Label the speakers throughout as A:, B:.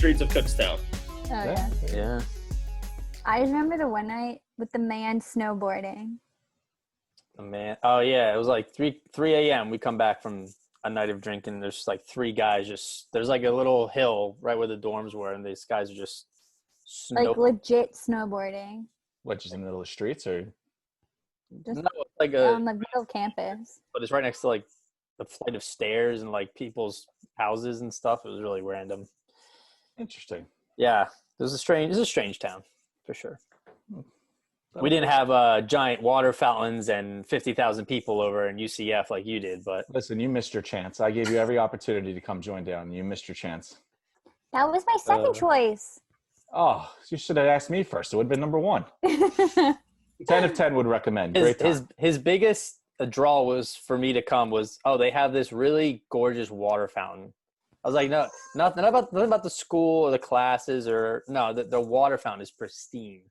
A: streets of Kutztown.
B: Oh, yeah.
C: Yeah.
B: I remember the one night with the man snowboarding.
C: Man, oh yeah, it was like 3 a.m. We come back from a night of drinking. There's like three guys there's like a little hill right where the dorms were, and these guys are just
B: Like legit snowboarding.
D: What, just in the middle of the streets or?
B: Just
C: No, it's like
B: on the middle of campus.
C: but it's right next to like the flight of stairs and like people's houses and stuff. It was really random.
D: Interesting.
C: Yeah, it's a strange town for sure. We didn't have giant water fountains and 50,000 people over in UCF like you did, but
D: Listen, you missed your chance. I gave you every opportunity to come join down. You missed your chance.
B: That was my second choice.
D: Oh, you should have asked me first. It would have been number 1. 10 of 10 would recommend. Great time.
C: His biggest draw was for me to come was, they have this really gorgeous water fountain. I was like, no, nothing about the school or the classes the water fountain is pristine.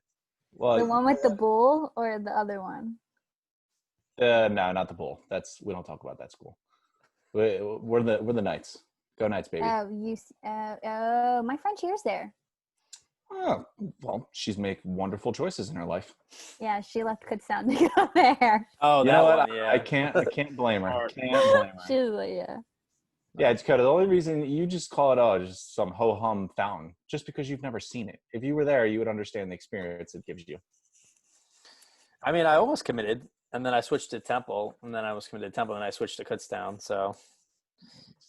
D: Well,
B: The one with the bull or the other one?
D: no, not the bull. We don't talk about that school. We're the Knights. Go Knights, baby.
B: My friend cheers there.
D: Oh, well, she's made wonderful choices in her life.
B: Yeah, she left Kutztown to go there.
C: Oh,
D: You
C: that
D: know
C: one,
D: what?
C: yeah.
D: I can't blame her. Can't blame her.
B: She was like, yeah.
D: Yeah, Dakota, the only reason you just call it, just some ho-hum fountain, just because you've never seen it. If you were there, you would understand the experience it gives you.
C: I mean, I almost committed, and then I switched to Temple, and then I was committed to Temple, and I switched to Kutztown. So,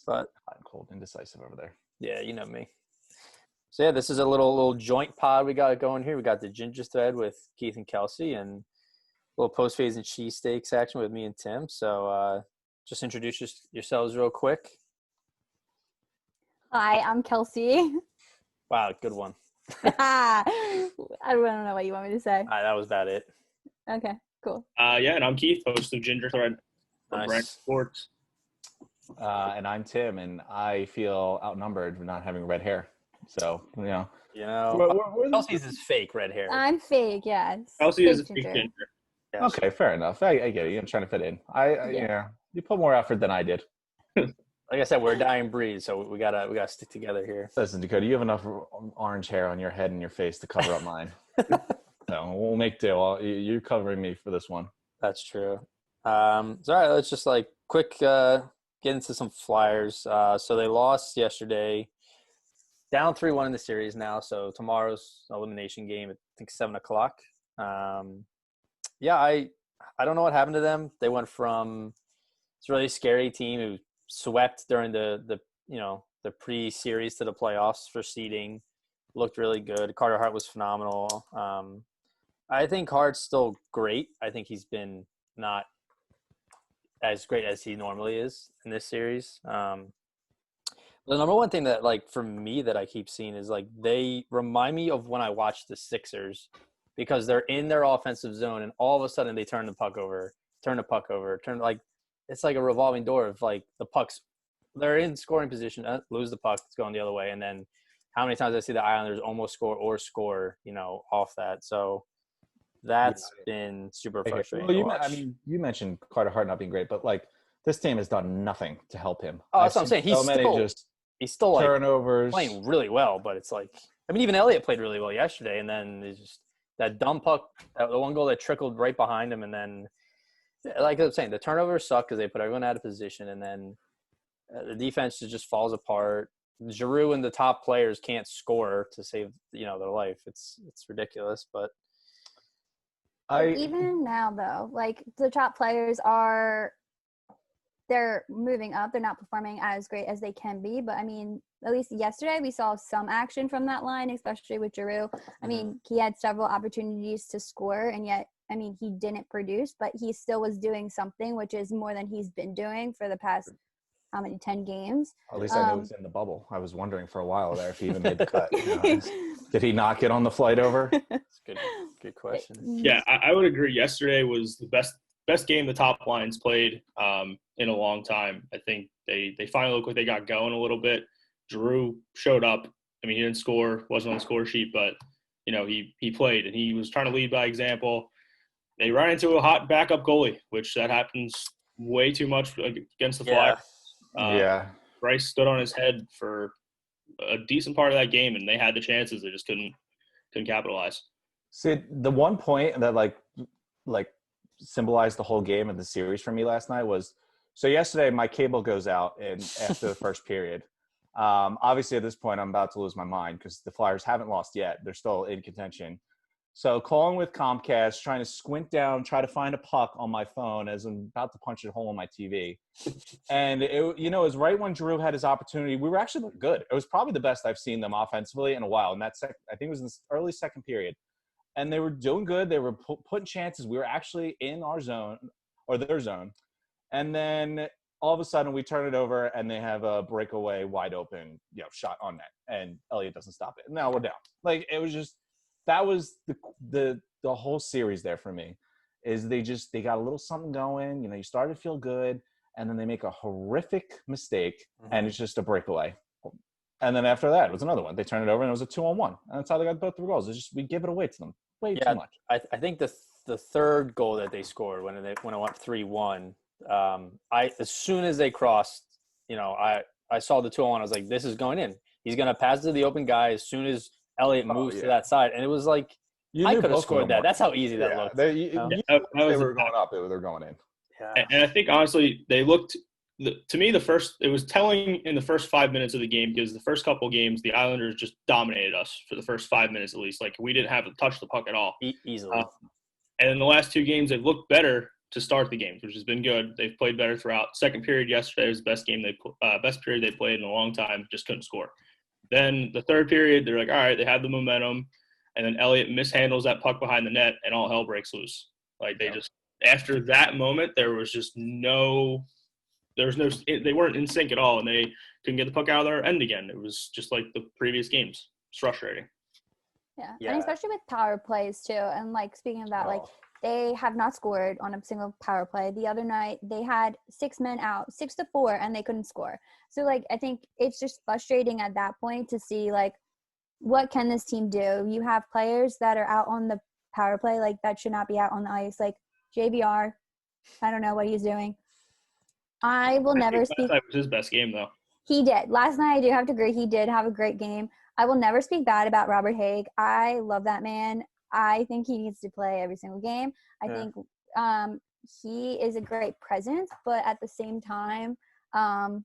C: but
D: Hot and cold, indecisive over there.
C: yeah, you know me. So yeah, this is a little joint pod we got going here. We got the ginger thread with Keith and Kelsey, and a little post-phase and cheesesteaks action with me and Tim. So just introduce yourselves real quick.
B: Hi, I'm Kelsey.
C: Wow, good one.
B: I don't know what you want me to say.
C: That was about it.
B: Okay, cool.
A: Yeah, and I'm Keith, host of Ginger Thread from
C: Nice.
A: Rank Sports.
D: And I'm Tim, and I feel outnumbered for not having red hair. So,
C: You know,
D: we're
C: Kelsey's is fake red hair.
B: I'm fake, yes.
A: Kelsey is a
B: Fake
A: big
B: ginger.
A: ginger.
C: Yeah,
D: okay, fair enough. I get it. I'm trying to fit in.
B: Yeah.
D: You put more effort than I did.
C: Like I said, we're a dying breed, so we gotta stick together here.
D: Listen, Dakota, you have enough orange hair on your head and your face to cover up mine. So we'll make do. You're covering me for this one.
C: That's true. So all right, let's just like quick get into some Flyers. So they lost yesterday, down 3-1 in the series now. So tomorrow's elimination game at I think 7:00. Yeah, I don't know what happened to them. They went from this really scary team who swept during the pre-series to the playoffs for seeding. Looked really good. Carter Hart was phenomenal. I think Hart's still great. I think he's been not as great as he normally is in this series. The number one thing that, like, for me that I keep seeing is, like, they remind me of when I watched the Sixers because they're in their offensive zone and all of a sudden they turn the puck over, it's like a revolving door of, like, the pucks. They're in scoring position, lose the puck, it's going the other way. And then how many times I see the Islanders almost score off that. So that's been super frustrating.
D: Well, you mentioned Carter Hart not being great, but, like, this team has done nothing to help him.
C: Oh, that's what I'm saying. He's still like
D: turnovers,
C: playing really well, but it's like, I mean, even Elliott played really well yesterday, and then it's just that dumb puck, the one goal that trickled right behind him, and then, like I was saying, the turnovers suck because they put everyone out of position, and then the defense just falls apart. Giroux and the top players can't score to save their life. It's ridiculous, but
B: even now though, like, the top players they're moving up. They're not performing as great as they can be, but I mean, at least yesterday we saw some action from that line, especially with Giroux. I mean, he had several opportunities to score, and yet, I mean, he didn't produce, but he still was doing something, which is more than he's been doing for the past, 10 games?
D: At least I knew it was in the bubble. I was wondering for a while there if he even made the cut. Did he not get on the flight over?
C: it's good question.
A: Yeah, I would agree. Yesterday was the best game the top lines played in a long time. I think they finally look like they got going a little bit. Giroux showed up. I mean, he didn't score, wasn't on the score sheet, but he played and he was trying to lead by example. They ran into a hot backup goalie, which that happens way too much against the Flyers.
D: Yeah.
A: Bryce stood on his head for a decent part of that game, and they had the chances. They just couldn't capitalize.
D: See, the one point that like symbolized the whole game of the series for me last night was, so yesterday my cable goes out after the first period. Obviously at this point I'm about to lose my mind because the Flyers haven't lost yet. They're still in contention. So calling with Comcast, trying to squint down, try to find a puck on my phone as I'm about to punch a hole in my TV. And it was right when Drew had his opportunity. We were actually looking good. It was probably the best I've seen them offensively in a while. And I think it was in the early second period. And they were doing good. They were putting chances. We were actually in our zone or their zone. And then all of a sudden we turn it over and they have a breakaway wide open, shot on net. And Elliott doesn't stop it. Now we're down. Like, it was just, that was the whole series there for me, is they got a little something going. You started to feel good, and then they make a horrific mistake, and it's just a breakaway. And then after that, it was another one. They turned it over, and it was a 2-on-1. And that's how they got both the goals. It's just we give it away to them way too much.
C: I think the third goal that they scored when it went 3-1, as soon as they crossed, I saw the 2-on-1. I was like, this is going in. He's going to pass to the open guy as soon as Elliott moves to that side, and it was like I could have scored that. That's how easy that looked.
D: They were going up. They were going in.
A: Yeah. And I think honestly, they looked. To me, it was telling in the first 5 minutes of the game, because the first couple games the Islanders just dominated us for the first 5 minutes at least. Like, we didn't have to touch the puck at all
C: easily.
A: And in the last two games, they've looked better to start the games, which has been good. They've played better throughout. Second period yesterday was the best period they played in a long time. Just couldn't score. Then the third period, they're like, all right, they have the momentum. And then Elliott mishandles that puck behind the net, and all hell breaks loose. Like, after that moment, they weren't in sync at all, and they couldn't get the puck out of their end again. It was just like the previous games. It's frustrating.
B: Yeah. And especially with power plays too. And like, speaking of that, like, they have not scored on a single power play. The other night, they had 6 men out, 6-4, and they couldn't score. So, like, I think it's just frustrating at that point to see, like, what can this team do? You have players that are out on the power play, like, that should not be out on the ice. Like, JVR, I don't know what he's doing. I will never speak.
A: That was his best game, though.
B: He did. Last night, I do have to agree, he did have a great game. I will never speak bad about Robert Haig. I love that man. I think he needs to play every single game. I think he is a great presence, but at the same time, at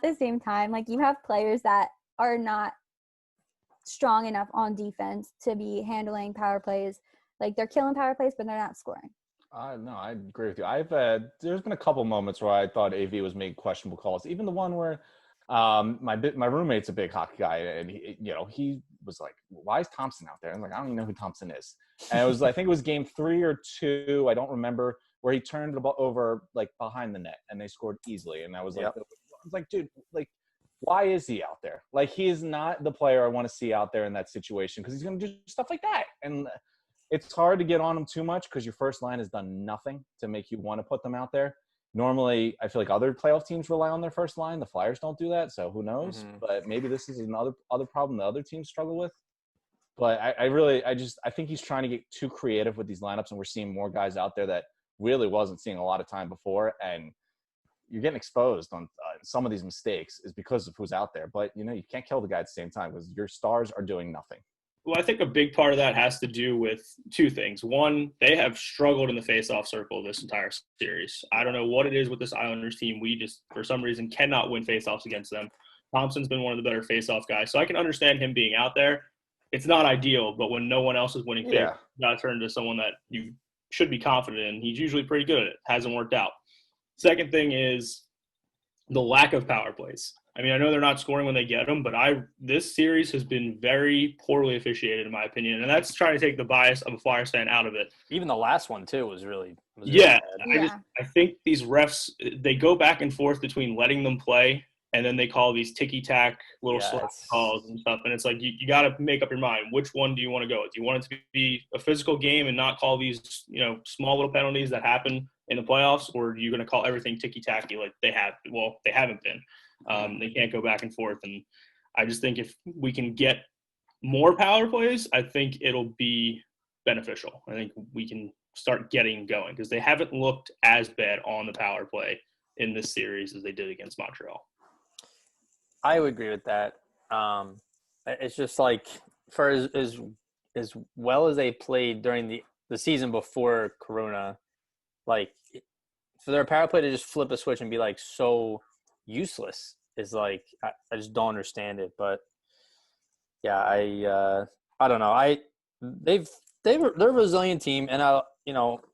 B: the same time, like, you have players that are not strong enough on defense to be handling power plays. Like, they're killing power plays, but they're not scoring.
D: No, I agree with you. There's been a couple moments where I thought AV was making questionable calls. Even the one where my roommate's a big hockey guy, and he was like, "Why is Thompson out there?" I'm like, "I don't even know who Thompson is." And it was, I think it was game 3 or 2, I don't remember, where he turned the ball over like behind the net, and they scored easily. And I was like, I was like, dude, like, why is he out there? Like, he is not the player I want to see out there in that situation, because he's going to do stuff like that. And it's hard to get on him too much because your first line has done nothing to make you want to put them out there. Normally, I feel like other playoff teams rely on their first line. The Flyers don't do that, so who knows? But maybe this is another problem the other teams struggle with. But I think he's trying to get too creative with these lineups, and we're seeing more guys out there that really wasn't seeing a lot of time before, and you're getting exposed on some of these mistakes is because of who's out there. But, you can't kill the guy at the same time because your stars are doing nothing.
A: Well, I think a big part of that has to do with two things. One, they have struggled in the faceoff circle this entire series. I don't know what it is with this Islanders team. We just, for some reason, cannot win faceoffs against them. Thompson's been one of the better faceoff guys, so I can understand him being out there. It's not ideal, but when no one else is winning faceoffs, you got to turn to someone that you should be confident in. He's usually pretty good at it. Hasn't worked out. Second thing is the lack of power plays. I mean, I know they're not scoring when they get them, but this series has been very poorly officiated, in my opinion, and that's trying to take the bias of a Flyers fan out of it.
C: Even the last one, too, was really
A: bad. I think these refs, they go back and forth between letting them play, and then they call these ticky-tack little slap calls and stuff, and it's like you got to make up your mind. Which one do you want to go with? Do you want it to be a physical game and not call these small little penalties that happen in the playoffs, or are you going to call everything ticky-tacky like they have? Well, they haven't been. They can't go back and forth, and I just think if we can get more power plays, I think it'll be beneficial. I think we can start getting going because they haven't looked as bad on the power play in this series as they did against Montreal.
C: I would agree with that. It's just like for as well as they played during the season before Corona, like for their power play to just flip a switch and be like so useless is like I just don't understand it. But yeah, I don't know. They're a resilient team, and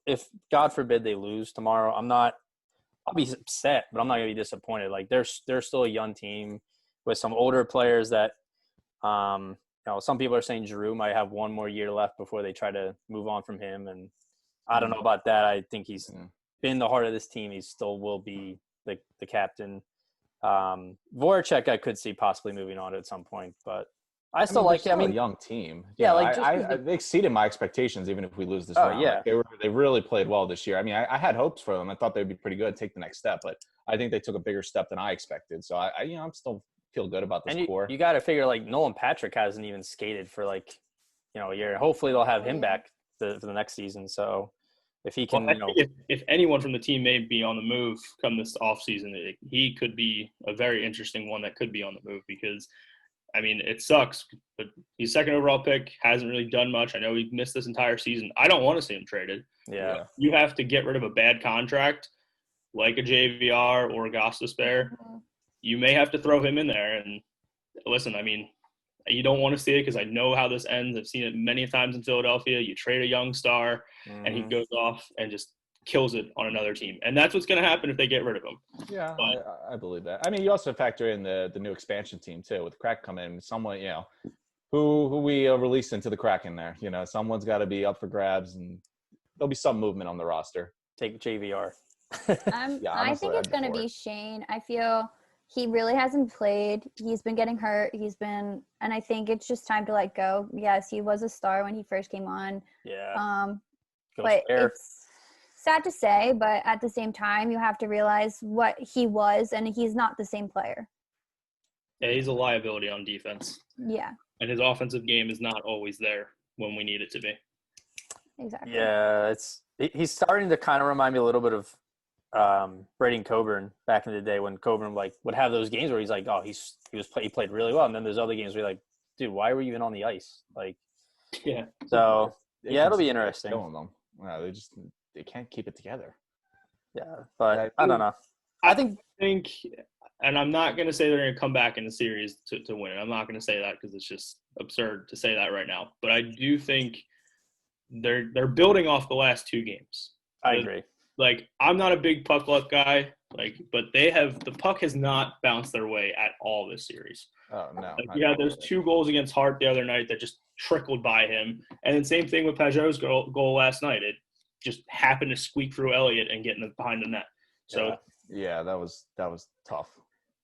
C: if God forbid they lose tomorrow, I'll be upset, but I'm not gonna be disappointed. Like they're still a young team with some older players that some people are saying Giroux might have one more year left before they try to move on from him, and I don't know about that. I think he's been the heart of this team. He still will be the captain. Voracek I could see possibly moving on at some point, but I still like it. I mean,
D: a young team.
C: Yeah,
D: they exceeded my expectations even if we lose this round.
C: Yeah.
D: Like they really played well this year. I mean, I had hopes for them. I thought they'd be pretty good, take the next step, but I think they took a bigger step than I expected. So I'm still feel good about this core.
C: You got to figure like Nolan Patrick hasn't even skated for a year. Hopefully they'll have him back for the next season. So if he can,
A: if anyone from the team may be on the move come this offseason, he could be a very interesting one that could be on the move because, I mean, it sucks, but he's second overall pick, hasn't really done much. I know he missed this entire season. I don't want to see him traded.
C: Yeah.
A: You have to get rid of a bad contract like a JVR or a Gostisbehere. You may have to throw him in there. And listen, I mean, you don't want to see it because I know how this ends. I've seen it many times in Philadelphia. You trade a young star, and he goes off and just kills it on another team. And that's what's going to happen if they get rid of him.
D: Yeah, I believe that. I mean, you also factor in the new expansion team, too, with Kraken coming in. Someone, who we release into the Kraken there. Someone's got to be up for grabs, and there'll be some movement on the roster.
C: Take JVR.
B: I think it's going to be Shane. I feel he really hasn't played. He's been getting hurt. And I think it's just time to let go. Yes, he was a star when he first came on.
C: Yeah.
B: But it's sad to say, but at the same time, you have to realize what he was, and he's not the same player.
A: Yeah, he's a liability on defense.
B: Yeah.
A: And his offensive game is not always there when we need it to be.
B: Exactly.
C: Yeah, he's starting to kind of remind me a little bit of Braden Coburn back in the day when Coburn would have those games where he's like, oh, he played really well, and then there's other games where you're like, dude, why were you even on the ice?
A: Yeah.
C: So it'll be interesting.
D: Killing them. Wow, they can't keep it together.
C: Yeah, but I don't know.
A: I think, and I'm not going to say they're going to come back in the series to win. I'm not going to say that because it's just absurd to say that right now. But I do think they're building off the last two games.
C: I agree.
A: I'm not a big puck luck guy, but the puck has not bounced their way at all this series.
D: Oh, no.
A: You had those 2 goals against Hart the other night that just trickled by him. And then same thing with Pajot's goal last night. It just happened to squeak through Elliott and get behind the net. So
D: yeah, that was tough.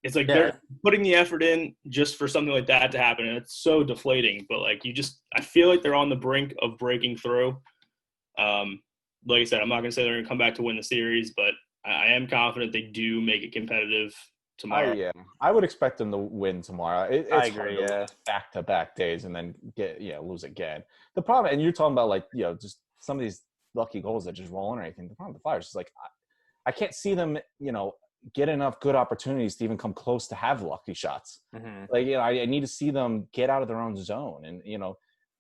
A: It's they're putting the effort in just for something like that to happen, and it's so deflating. But I feel like they're on the brink of breaking through. Like I said, I'm not going to say they're going to come back to win the series, but I am confident they do make it competitive tomorrow.
D: I would expect them to win tomorrow. It's
C: I agree.
D: Back-to-back days and then lose again. The problem, and you're talking about just some of these lucky goals that just roll in or anything. The problem with the Flyers is I can't see them, get enough good opportunities to even come close to have lucky shots.
C: Mm-hmm.
D: I need to see them get out of their own zone and,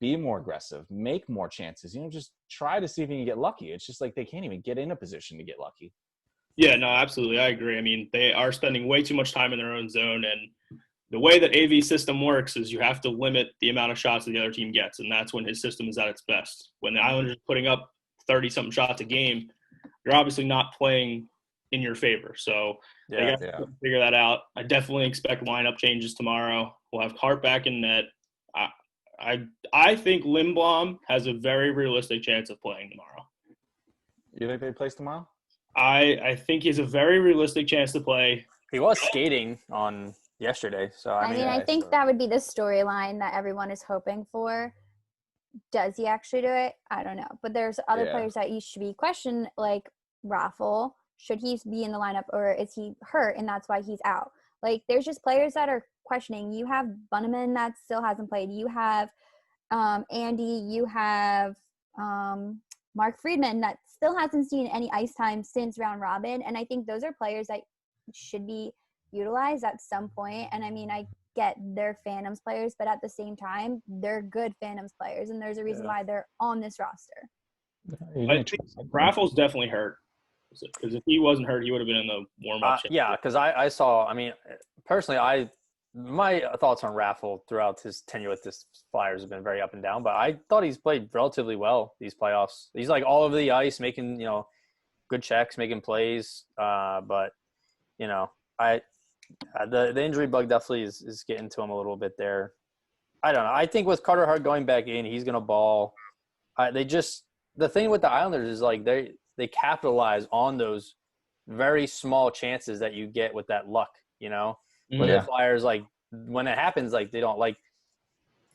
D: be more aggressive, make more chances, just try to see if you can get lucky. It's just they can't even get in a position to get lucky.
A: Yeah, no, absolutely. I agree. I mean, they are spending way too much time in their own zone. And the way that AV's system works is you have to limit the amount of shots that the other team gets. And that's when his system is at its best. When the Islanders are putting up 30-something shots a game, you're obviously not playing in your favor. So they got to figure that out. I definitely expect lineup changes tomorrow. We'll have Hart back in net. I think Lindblom has a very realistic chance of playing tomorrow.
D: You think they play tomorrow?
A: I think he has a very realistic chance to play.
C: He was skating on yesterday, so
B: I think that would be the storyline that everyone is hoping for. Does he actually do it? I don't know. But there's other players that you should be questioned, like Raffle. Should he be in the lineup, or is he hurt and that's why he's out? There's just players that are questioning. You have Bunneman that still hasn't played. You have Andy. You have Mark Friedman that still hasn't seen any ice time since round robin. And I think those are players that should be utilized at some point. And I mean, I get they're Phantoms players, but at the same time, they're good Phantoms players. And there's a reason why they're on this roster.
A: I think Raffles definitely hurt. Because if he wasn't hurt, he would have been in the warm-up.
C: Yeah, because I saw – I mean, personally, my thoughts on Raffle throughout his tenure with this Flyers have been very up and down, but I thought he's played relatively well these playoffs. He's like all over the ice, making, good checks, making plays. But, the injury bug definitely is getting to him a little bit there. I don't know. I think with Carter Hart going back in, he's going to ball. The thing with the Islanders is like they capitalize on those very small chances that you get with that luck, But the Flyers, like, when it happens, like, they don't, like,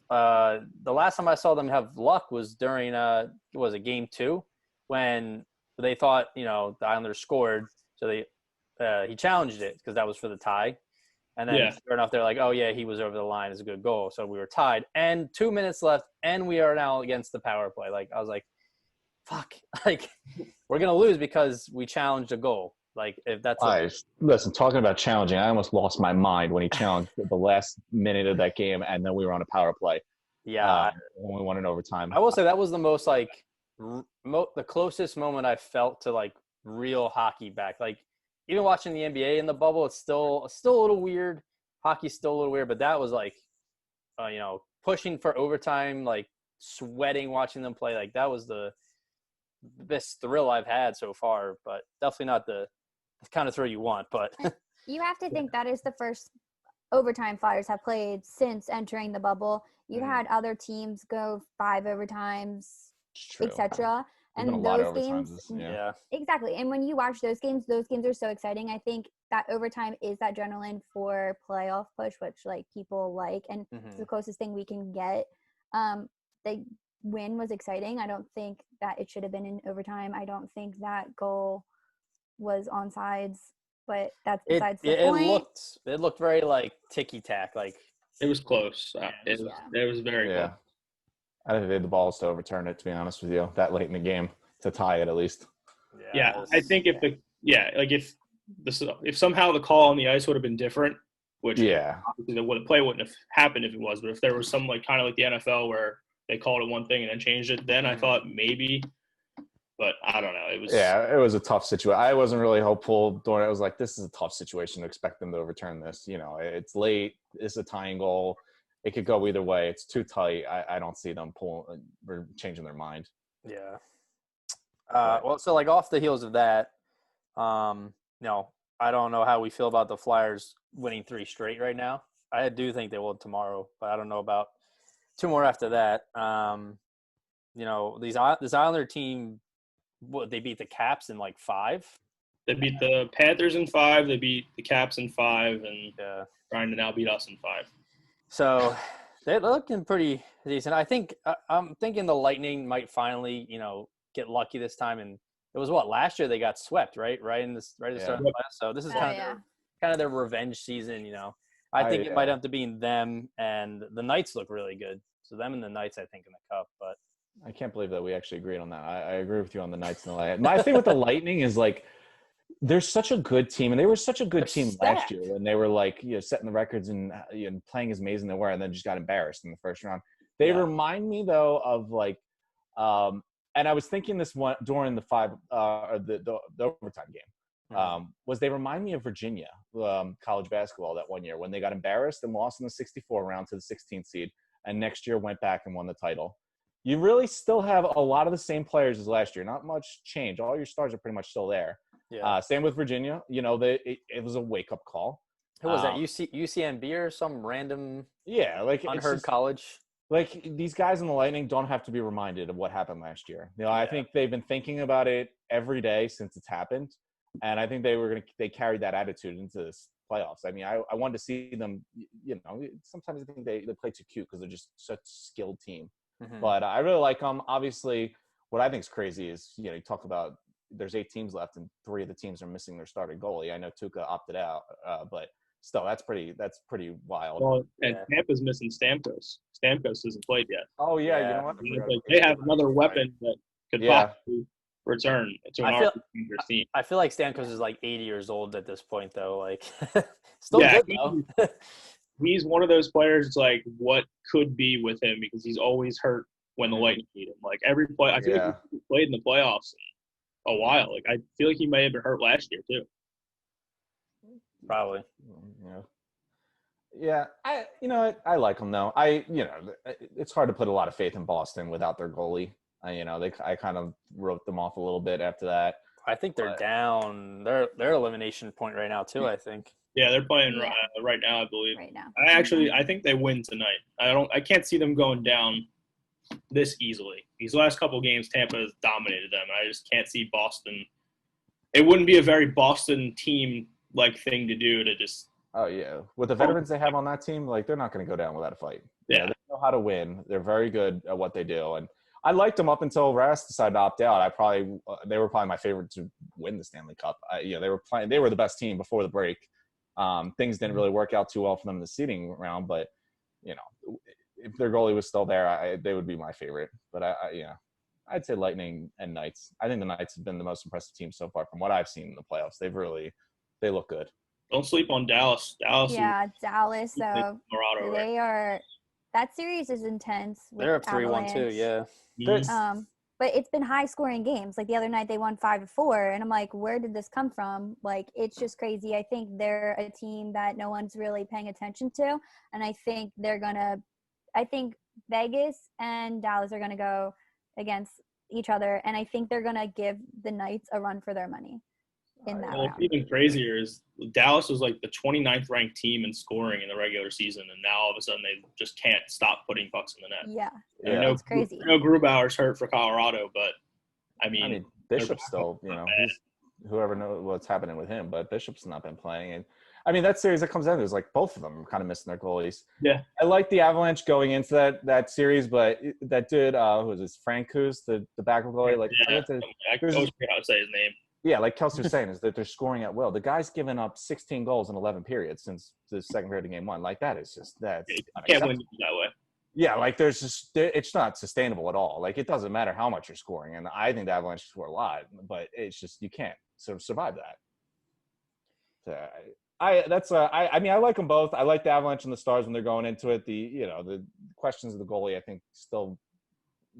C: the last time I saw them have luck was during, game 2 when they thought, the Islanders scored. So he challenged it because that was for the tie. And then sure enough, they're like, oh, yeah, he was over the line. It's a good goal. So we were tied. And 2 minutes left, and we are now against the power play. Like, I was like, fuck. Like, we're going to lose because we challenged a goal. Like, if that's
D: listen, talking about challenging, I almost lost my mind when he challenged the last minute of that game, and then we were on a power play.
C: Yeah.
D: When we won in overtime.
C: I will say that was the most, like, the closest moment I felt to, like, real hockey back. Like, even watching the NBA in the bubble, it's still a little weird. Hockey's still a little weird, but that was, like, pushing for overtime, like, sweating watching them play. Like, that was the best thrill I've had so far, but definitely not the kind of thrill you want. But
B: you have to think that is the first overtime Flyers have played since entering the bubble. You've had other teams go 5 overtimes, etc. And those games, exactly. And when you watch those games are so exciting. I think that overtime is that adrenaline for playoff push, which like people like, and it's the closest thing we can get. The win was exciting. I don't think that it should have been in overtime. I don't think that goal was onnesides, but that's besides the point.
C: It looked very like ticky-tack. Like
A: it was close. It was very close.
D: I think they had the balls to overturn it, to be honest with you, that late in the game, to tie it at least.
A: Yeah, I think if somehow the call on the ice would have been different, which obviously the play wouldn't have happened if it was, but if there was some like kind of like the NFL where they called it one thing and then changed it, then I thought maybe, but I don't know. It was
D: a tough situation. I wasn't really hopeful during it. I was like, this is a tough situation to expect them to overturn this. It's late. It's a tying goal. It could go either way. It's too tight. I don't see them pulling or changing their mind.
C: Yeah. Well, so like off the heels of that, I don't know how we feel about the Flyers winning 3 straight right now. I do think they will tomorrow, but I don't know about 2 more after that. This Islander team, they beat the Caps in like 5.
A: They beat the Panthers in 5. They beat the Caps in 5, and trying to now beat us in 5.
C: So they're looking pretty decent. I think I'm thinking the Lightning might finally, get lucky this time. And it was last year they got swept, right at the start of the playoffs. So this is kind of their revenge season. I think it might have to be them, and the Knights look really good. So them and the Knights, I think, in the Cup. But
D: I can't believe that we actually agreed on that. I agree with you on the Knights and the Lightning. My thing with the Lightning is like, they're such a good team, and they were such a good team last year when they were like, setting the records and playing as amazing they were, and then just got embarrassed in the first round. They remind me though of like, and I was thinking this one during the overtime game, was they remind me of Virginia college basketball that one year when they got embarrassed and lost in the 64 round to the 16th seed, and next year went back and won the title. You really still have a lot of the same players as last year. Not much change. All your stars are pretty much still there. Yeah. Same with Virginia. It was a wake-up call.
C: Who was that? UCMB or some random unheard college?
D: Like, these guys in the Lightning don't have to be reminded of what happened last year. I think they've been thinking about it every day since it's happened, and I think they carried that attitude into this playoffs. I mean, I wanted to see them. Sometimes I think they play too cute because they're just such a skilled team. But I really like them. Obviously, what I think is crazy is you talk about. There's 8 teams left, and 3 of the teams are missing their starting goalie. I know Tuukka opted out, but still, that's pretty wild.
A: Well, and Tampa's missing Stamkos. Stamkos hasn't played yet.
D: Oh yeah. You know what?
A: They have another weapon that could
D: Yeah.
A: possibly return to an Dangerous team.
C: I feel like Stamkos is like 80 years old at this point, though. Like, still
A: Yeah,
C: good though.
A: He's one of those players. It's like what could be with him because he's always hurt when the Lightning need him. Like every play, I feel like he played in the playoffs in a while. Like I feel like he may have been hurt last year too.
C: Probably.
D: Yeah, I like them though. It's hard to put a lot of faith in Boston without their goalie. I kind of wrote them off a little bit after that.
C: I think they're down. They're elimination point right now too. I think.
A: Yeah, they're playing right now. I believe.
B: Right now.
A: I think they win tonight. I can't see them going down this easily. These last couple games, Tampa has dominated them. I just can't see Boston. It wouldn't be a very Boston team like thing to do to just.
D: Oh yeah, with the veterans they have on that team, like they're not going to go down without a fight.
A: Yeah,
D: they know how to win. They're very good at what they do, and I liked them up until Rask decided to opt out. They were probably my favorite to win the Stanley Cup. They were the best team before the break. Things didn't really work out too well for them in the seeding round, but if their goalie was still there, they would be my favorite. But I'd say Lightning and Knights. I think the Knights have been the most impressive team so far from what I've seen in the playoffs. They look good.
A: Don't sleep on Dallas. Dallas.
B: Colorado. They are. That series is intense.
C: They're up 3-1 too. Yeah.
B: But it's been high scoring games. Like the other night they won 5-4, and I'm like, where did this come from? Like it's just crazy. I think they're a team that no one's really paying attention to, and I think Vegas and Dallas are gonna go against each other, and I think they're gonna give the Knights a run for their money in that round.
A: Even crazier is Dallas was like the 29th ranked team in scoring in the regular season, and now all of a sudden they just can't stop putting pucks in the net.
B: Yeah. It's crazy.
A: I know Grubauer's hurt for Colorado, but I mean
D: Bishop's still, whoever knows what's happening with him, but Bishop's not been playing. And I mean, that series that comes down to is like both of them are kind of missing their goalies.
A: Yeah.
D: I like the Avalanche going into that series, but that dude, who was this, Francouz, the backup goalie? Like,
A: I always forget how to say his name.
D: Yeah, like Kelsey was saying, is that they're scoring at will. The guy's given up 16 goals in 11 periods since the second period of game one. Like, that's
A: can't win that way.
D: Yeah, like it's not sustainable at all. Like, it doesn't matter how much you're scoring. And I think the Avalanche score a lot, but it's just, you can't sort of survive that. So I like them both. I like the Avalanche and the Stars when they're going into it. The questions of the goalie, I think, still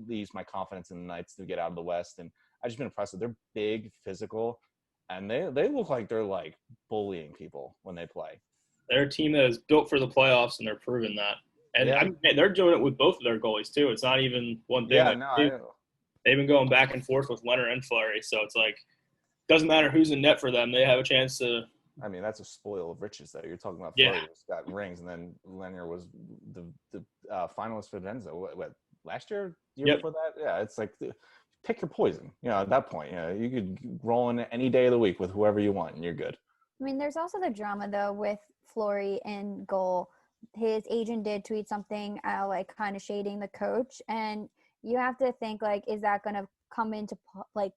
D: leaves my confidence in the Knights to get out of the West. And I've just been impressed with they're big, physical, and they look like they're like bullying people when they play.
A: They're a team that is built for the playoffs, and they're proving that. And I mean, they're doing it with both of their goalies too. It's not even one thing.
D: Yeah,
A: they've been going back and forth with Leonard and Fleury, so it's like doesn't matter who's in net for them. They have a chance to.
D: I mean, that's a spoil of riches, though. You're talking about Fleury who's got rings, and then Leonard was the finalist for Venzo. What last year before that? Yeah, it's like pick your poison. At that point, you could roll in any day of the week with whoever you want, and you're good.
B: I mean, there's also the drama though with Fleury in goal. His agent did tweet something like kind of shading the coach, and you have to think like, is that going to come into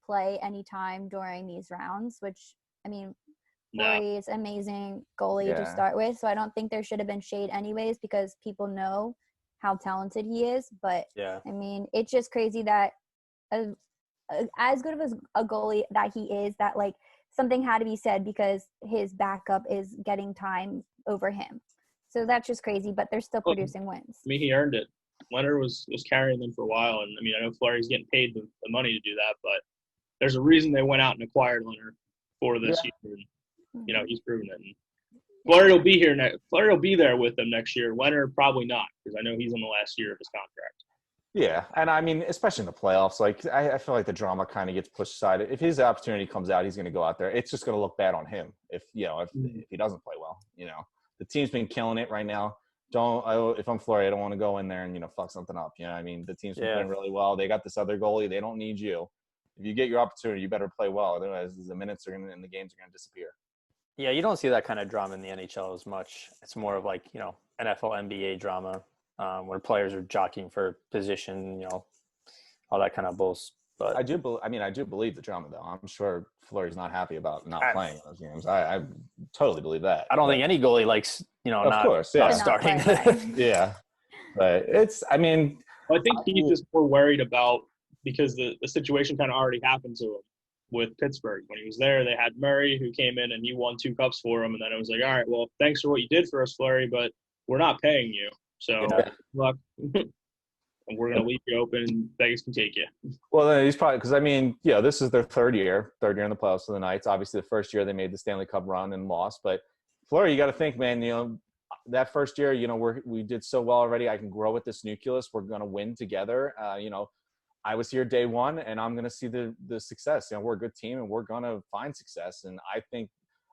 B: play anytime during these rounds? Which I mean, Fleury is amazing goalie to start with, so I don't think there should have been shade anyways because people know how talented he is. But I mean, it's just crazy that as good of a goalie that he is, that like something had to be said because his backup is getting time over him. So that's just crazy, but they're still producing wins.
A: I mean, he earned it. Leonard was carrying them for a while, and I mean, I know Fleury's getting paid the money to do that, but there's a reason they went out and acquired Leonard for this year. And, he's proven it. And Fleury will be here next. Fleury will be there with them next year. Leonard probably not, because I know he's on the last year of his contract.
D: Yeah, and I mean, especially in the playoffs, like I feel like the drama kind of gets pushed aside. If his opportunity comes out, he's going to go out there. It's just going to look bad on him if he doesn't play well. The team's been killing it right now. If I'm Fleury, I don't want to go in there and fuck something up. I mean, the team's been playing really well. They got this other goalie. They don't need you. If you get your opportunity, you better play well. Otherwise, the minutes and the games are going to disappear.
C: Yeah, you don't see that kind of drama in the NHL as much. It's more of like NFL, NBA drama where players are jockeying for position. All that kind of bullshit. But
D: I do believe the drama, though. I'm sure Fleury's not happy about not playing those games. I totally believe that.
C: I don't think any goalie likes, not starting.
D: Yeah. But I think
A: he's just more worried about because the situation kind of already happened to him with Pittsburgh. When he was there, they had Murray, who came in and he won 2 cups for him. And then it was like, all right, well, thanks for what you did for us, Fleury, but we're not paying you. So good luck. And we're going to leave you open. Vegas can take you.
D: Well, then he's probably – because, I mean, this is their third year in the playoffs for the Knights. Obviously, the first year they made the Stanley Cup run and lost. But, Fleury, you got to think, man, that first year, we did so well already. I can grow with this nucleus. We're going to win together. I was here day one, and I'm going to see the success. We're a good team, and we're going to find success. And I think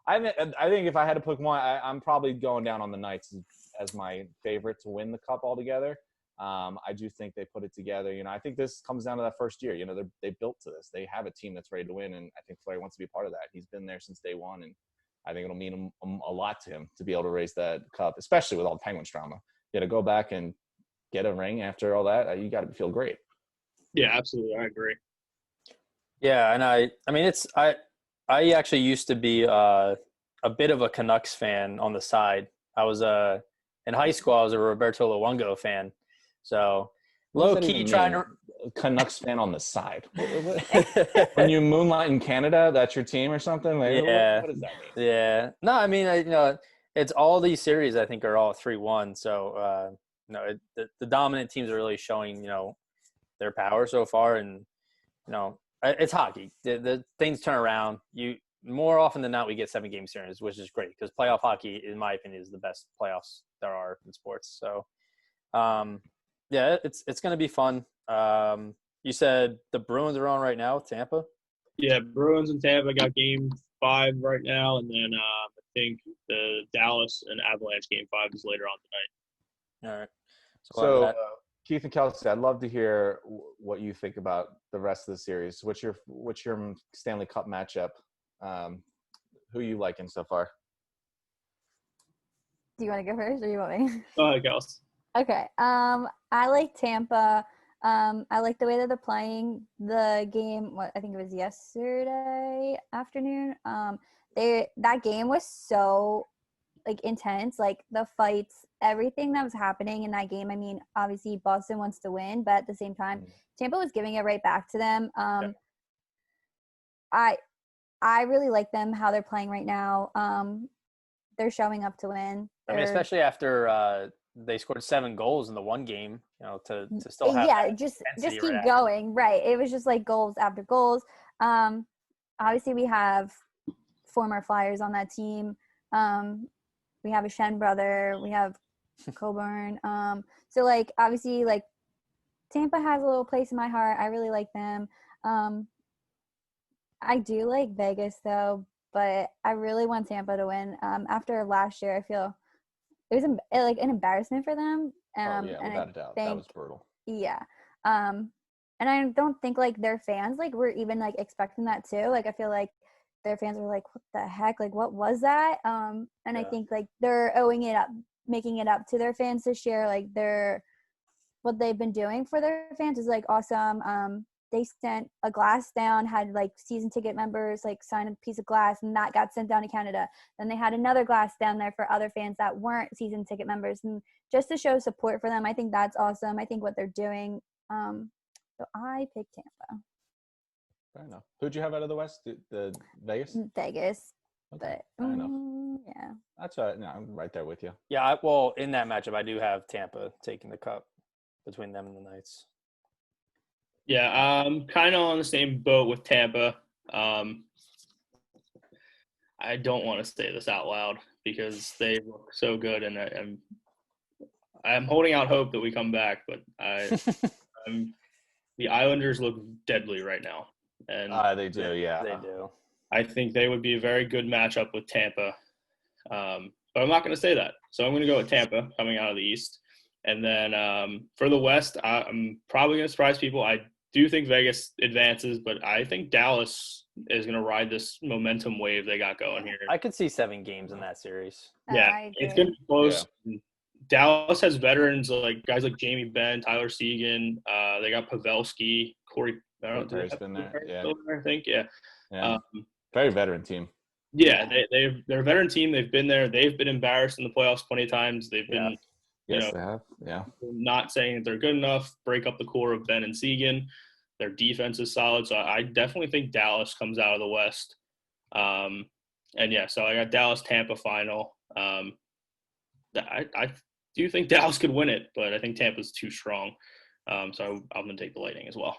D: if I had to pick one, I'm probably going down on the Knights as my favorite to win the Cup altogether. I do think they put it together. I think this comes down to that first year. They built to this. They have a team that's ready to win, and I think Fleury wants to be a part of that. He's been there since day one, and I think it'll mean a lot to him to be able to raise that Cup, especially with all the Penguins drama. To go back and get a ring after all that, you got to feel great.
A: Yeah, absolutely. I agree.
C: Yeah, and I mean, I actually used to be a bit of a Canucks fan on the side. I was in high school. I was a Roberto Luongo fan. So low key trying to
D: Canucks fan on the side. When you moonlight in Canada, that's your team or something. Like,
C: yeah.
D: What does that mean?
C: Yeah. No, I mean, it's all these series. I think are all 3-1. So the dominant teams are really showing their power so far, and it's hockey. The things turn around. More often than not, we get 7-game series, which is great because playoff hockey, in my opinion, is the best playoffs there are in sports. So, it's going to be fun. You said the Bruins are on right now with Tampa?
A: Yeah, Bruins and Tampa got game 5 right now, and then I think the Dallas and Avalanche game 5 is later on tonight.
C: All right.
D: So Keith and Kelsey, I'd love to hear what you think about the rest of the series. What's your Stanley Cup matchup? Who are you liking so far?
B: Do you want to go first, or you want me?
A: Go ahead, Kelsey.
B: Okay. I like Tampa. I like the way that they're playing the game. I think it was yesterday afternoon. That game was so intense, the fights, everything that was happening in that game. I mean, obviously Boston wants to win, but at the same time, Tampa was giving it right back to them. I really like them, how they're playing right now. They're showing up to win.
C: I mean, especially after they scored 7 goals in the one game, to still have
B: just keep going. Right. It was just goals after goals. Obviously we have former Flyers on that team. We have a Shen brother. We have Coburn. So obviously Tampa has a little place in my heart. I really like them. I do like Vegas though, but I really want Tampa to win. After last year, I feel it was an embarrassment for them.
D: Without a doubt, that was brutal.
B: Yeah. And I don't think their fans were even expecting that too. I feel like their fans were what the heck? What was that? And yeah. I think they're owing it up, making it up to their fans this year. What they've been doing for their fans is awesome. They sent a glass down, had season ticket members sign a piece of glass, and that got sent down to Canada. Then they had another glass down there for other fans that weren't season ticket members, and just to show support for them. I think that's awesome. I think what they're doing. So I picked Tampa.
D: Fair enough. Who'd you have out of the West? The Vegas?
B: Vegas.
D: Okay.
B: But
D: Fair enough.
B: Yeah.
D: That's right. No, I'm right there with you.
C: Yeah. In that matchup, I do have Tampa taking the Cup between them and the Knights.
A: Yeah, I'm kind of on the same boat with Tampa. I don't want to say this out loud because they look so good, and I'm holding out hope that we come back. But the Islanders look deadly right now, and
D: they do. Yeah,
C: they do.
A: I think they would be a very good matchup with Tampa, but I'm not going to say that. So I'm going to go with Tampa coming out of the East. And then for the West, I'm probably going to surprise people. I do think Vegas advances, but I think Dallas is going to ride this momentum wave they got going here.
C: I could see 7 games in that series.
A: Yeah, it's going to be close. Yeah. Dallas has veterans guys like Jamie Benn, Tyler Seguin. They got Pavelski, Corey. I don't know.
D: Been there. Yeah.
A: I think. Yeah.
D: Very veteran team.
A: Yeah, they're a veteran team. They've been there. They've been embarrassed in the playoffs plenty of times. They've been.
D: Yes, they have. Yeah.
A: Not saying that they're good enough. Break up the core of Ben and Seguin. Their defense is solid. So I definitely think Dallas comes out of the West. So I got Dallas Tampa final. I do think Dallas could win it, but I think Tampa's too strong. So I'm going to take the Lightning as well.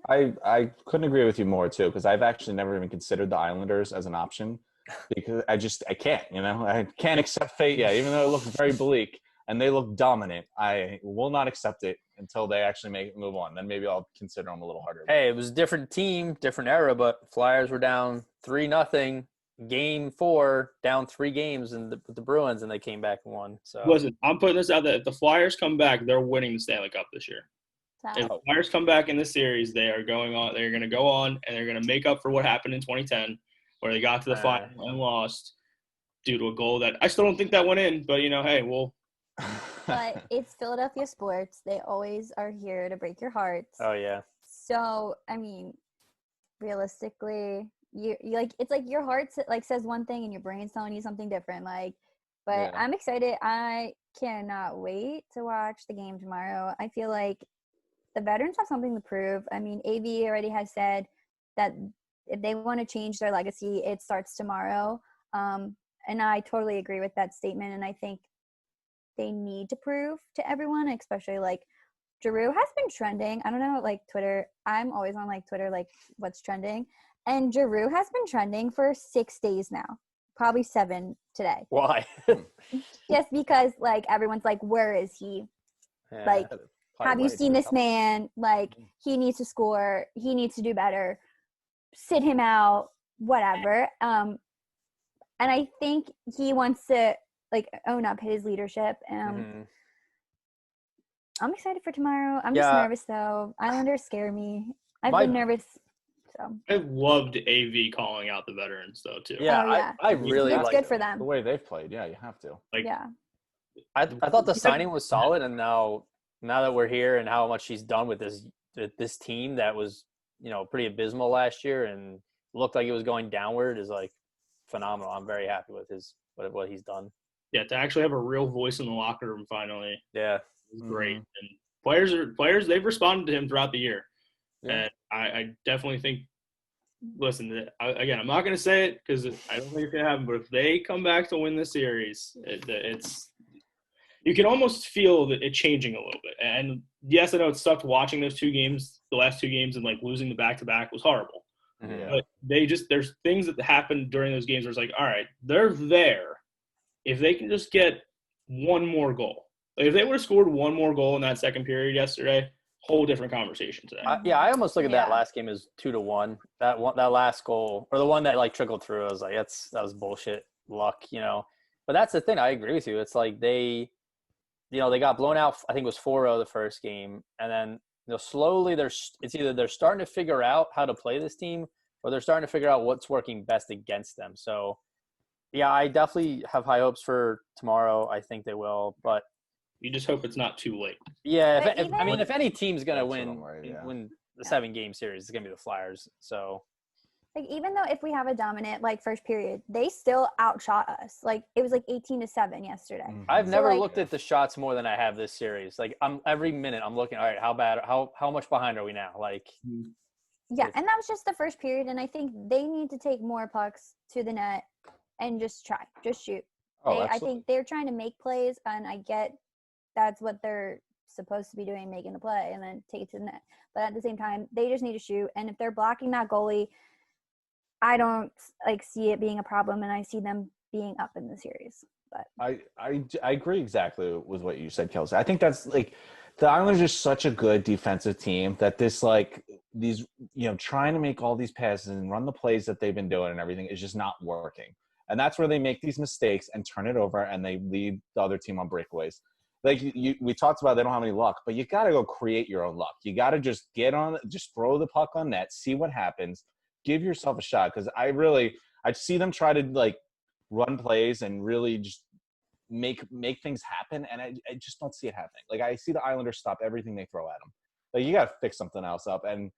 D: I couldn't agree with you more too, because I've actually never even considered the Islanders as an option, because I can't, I can't accept fate yet, even though it looks very bleak and they look dominant. I will not accept it until they actually move on. Then maybe I'll consider them a little harder.
C: Hey, it was a different team, different era, but Flyers were down 3-0. Game 4, down 3 games with the Bruins, and they came back and won. So
A: listen, I'm putting this out there. If the Flyers come back, they're winning the Stanley Cup this year. If the Flyers come back in this series, they are going on. They're going to go on, and they're going to make up for what happened in 2010, where they got to the final and lost due to a goal that I still don't think that went in. But hey, we'll.
B: But it's Philadelphia sports. They always are here to break your hearts.
C: Oh yeah.
B: So I mean, realistically, you like, it's like your heart says one thing and your brain's telling you something different. But yeah. I'm excited. I cannot wait to watch the game tomorrow. I feel like the veterans have something to prove. I mean, AV already has said that if they want to change their legacy, it starts tomorrow. And I totally agree with that statement. And I think they need to prove to everyone, especially Giroux has been trending. I don't know, Twitter. I'm always on Twitter, what's trending. And Giroux has been trending for 6 days now, probably 7 today.
C: Why?
B: Just because everyone's where is he?
C: Yeah,
B: have you seen this man? He needs to score. He needs to do better. Sit him out, whatever. And I think he wants to own up his leadership. I'm excited for tomorrow. I'm just nervous though. Islanders scare me. I've been nervous. So
A: I loved AV calling out the veterans though too.
C: Yeah, I really
B: it's
C: like
B: good for them.
D: The way they've played, yeah, you have to.
C: I thought the signing was solid, and now that we're here and how much he's done with this team that was pretty abysmal last year and looked like it was going downward is phenomenal. I'm very happy with what he's done.
A: Yeah, to actually have a real voice in the locker room finally.
C: Yeah,
A: is great. And players they've responded to him throughout the year. Yeah. And I definitely think, listen, again, I'm not going to say it because I don't think it's going to happen, but if they come back to win the series, it's you can almost feel that it changing a little bit. And yes, I know it sucked watching those 2 games, the last 2 games, and losing the back-to-back was horrible.
D: Yeah.
A: But there's things that happened during those games where it's all right, they're there. If they can just get one more goal. If they would have scored one more goal in that second period yesterday, whole different conversation today.
C: I almost look at that last game as 2-1. That last goal, or the one that trickled through, I was that was bullshit luck, But that's the thing. I agree with you. It's they got blown out. I think it was 4-0 the first game, and then slowly it's either they're starting to figure out how to play this team, or they're starting to figure out what's working best against them. So, yeah, I definitely have high hopes for tomorrow. I think they will, but
A: you just hope it's not too late.
C: Yeah, if any team's gonna win the 7-game series, it's gonna be the Flyers. So,
B: even though if we have a dominant first period, they still outshot us. It was 18-7 yesterday.
D: Mm-hmm.
C: I've never looked at the shots more than I have this series. I'm every minute I'm looking. All right, how much behind are we now?
B: Yeah, and that was just the first period, and I think they need to take more pucks to the net and just shoot. I think they're trying to make plays, and I get that's what they're supposed to be doing, making the play and then take it to the net. But at the same time, they just need to shoot, and if they're blocking that goalie, I don't see it being a problem, and I see them being up in the series. But
D: I agree exactly with what you said, Kelsey. I think that's the Islanders are such a good defensive team that these trying to make all these passes and run the plays that they've been doing and everything is just not working. And that's where they make these mistakes and turn it over, and they lead the other team on breakaways. We talked about they don't have any luck, but you got to go create your own luck. You got to just just throw the puck on net, see what happens, give yourself a shot. Because I see them try to run plays and really just make things happen, and I just don't see it happening. I see the Islanders stop everything they throw at them. You got to fix something else up, and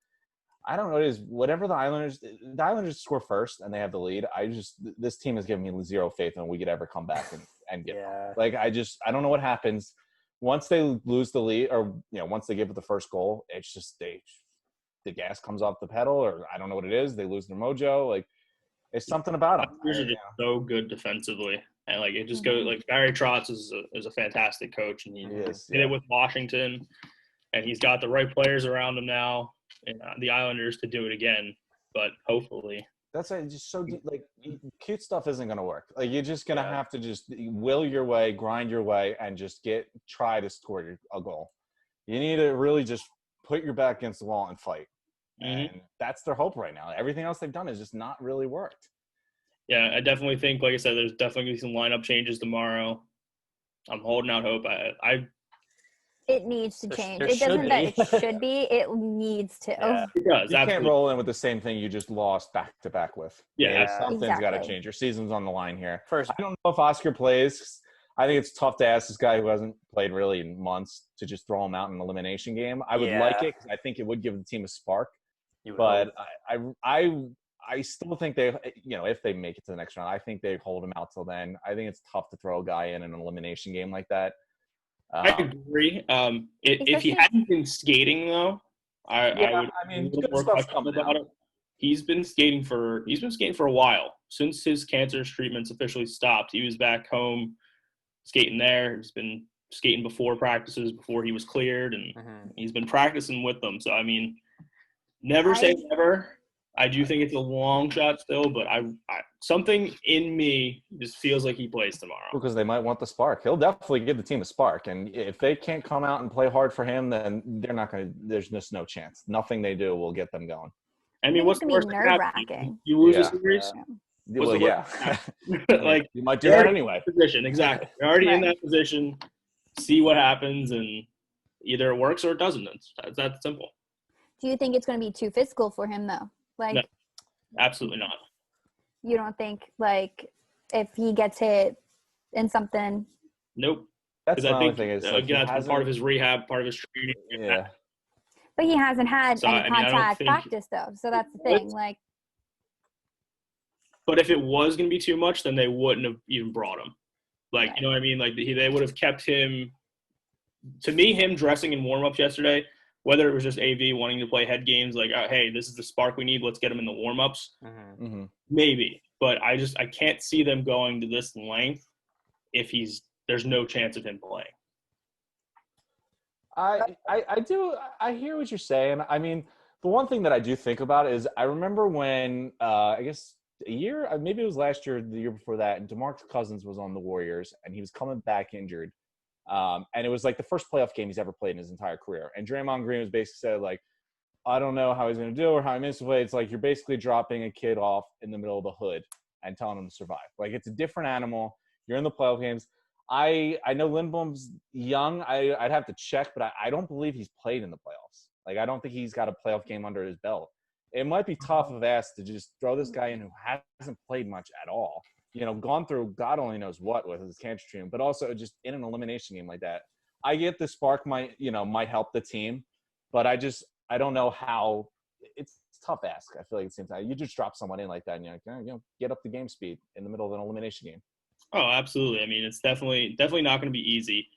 D: I don't know what it is. Whatever the Islanders score first and they have the lead. This team has given me zero faith in we could ever come back and get them. I don't know what happens once they lose the lead, or once they give it the first goal. It's just the gas comes off the pedal, or I don't know what it is. They lose their mojo. Like, it's something about them.
A: Islanders are just so good defensively, and like it just goes. Like Barry Trotz is a fantastic coach, and he did it with Washington, and he's got the right players around him now, and the Islanders to do it again. But hopefully,
D: that's just so like cute stuff isn't going to work. Like you're just going to have to just will your way, grind your way, and just try to score a goal. You need to really just put your back against the wall and fight. And that's their hope right now. Everything else they've done has just not really worked.
A: Yeah, I definitely think, like I said, there's definitely going to be some lineup changes tomorrow. I'm holding out hope.
B: It needs to change. It doesn't that it should be. It needs to.
D: Yeah. It does. You can't roll in with the same thing you just lost back to back with.
A: Yeah,
D: something's got to change. Your season's on the line here. First, I don't know if Oscar plays. I think it's tough to ask this guy who hasn't played really in months to just throw him out in an elimination game. I would like it because I think it would give the team a spark. But I still think they, if they make it to the next round, I think they hold him out till then. I think it's tough to throw a guy in an elimination game like that.
A: I agree. If he hadn't been skating though, I would
D: good stuff's coming
A: about it. He's been skating for a while since his cancer treatments officially stopped. He was back home skating there. He's been skating before practices before he was cleared, and he's been practicing with them. So I mean, never say never. I do think it's a long shot still, but I something in me just feels like he plays tomorrow.
D: Because they might want the spark. He'll definitely give the team a spark. And if they can't come out and play hard for him, then they're not going to – there's just no chance. Nothing they do will get them going.
A: I mean, what's the worst
B: thing that happens?
A: You lose a series?
D: Well, yeah.
A: Like,
D: you might do that anyway.
A: Position, exactly. You're already in that position. See what happens, and either it works or it doesn't. It's that simple.
B: Do you think it's going to be too physical for him, though? Like,
A: no, absolutely not.
B: You don't think, like, if he gets hit in something?
A: Nope.
D: That's the only thing is,
A: again, that's part of his rehab, part of his training.
B: Yeah. But he hasn't had any contact practice, though. So that's the thing. Like,
A: but if it was going to be too much, then they wouldn't have even brought him. Like, you know what I mean? Like, they would have kept him. To me, him dressing in warm-ups yesterday, whether it was just AV wanting to play head games, like, hey, this is the spark we need, let's get him in the warm-ups, maybe. But I can't see them going to this length if there's no chance of him playing.
D: I hear what you're saying. I mean, the one thing that I do think about is I remember when, I guess a year, maybe it was last year, the year before that, and DeMarcus Cousins was on the Warriors, and he was coming back injured. And it was like the first playoff game he's ever played in his entire career. And Draymond Green was basically said, like, I don't know how he's going to do or how he missed the play. It's like you're basically dropping a kid off in the middle of the hood and telling him to survive. Like, it's a different animal. You're in the playoff games. I know Lindblom's young. I'd have to check, but I don't believe he's played in the playoffs. Like, I don't think he's got a playoff game under his belt. It might be tough of ass to just throw this guy in who hasn't played much at all. Gone through God only knows what with his cancer treatment, but also just in an elimination game like that. I get the spark might help the team, but I don't know how. It's tough ask. I feel like it seems like you just drop someone in like that and you're like, get up to game speed in the middle of an elimination game.
A: Oh, absolutely. I mean, it's definitely not going to be easy.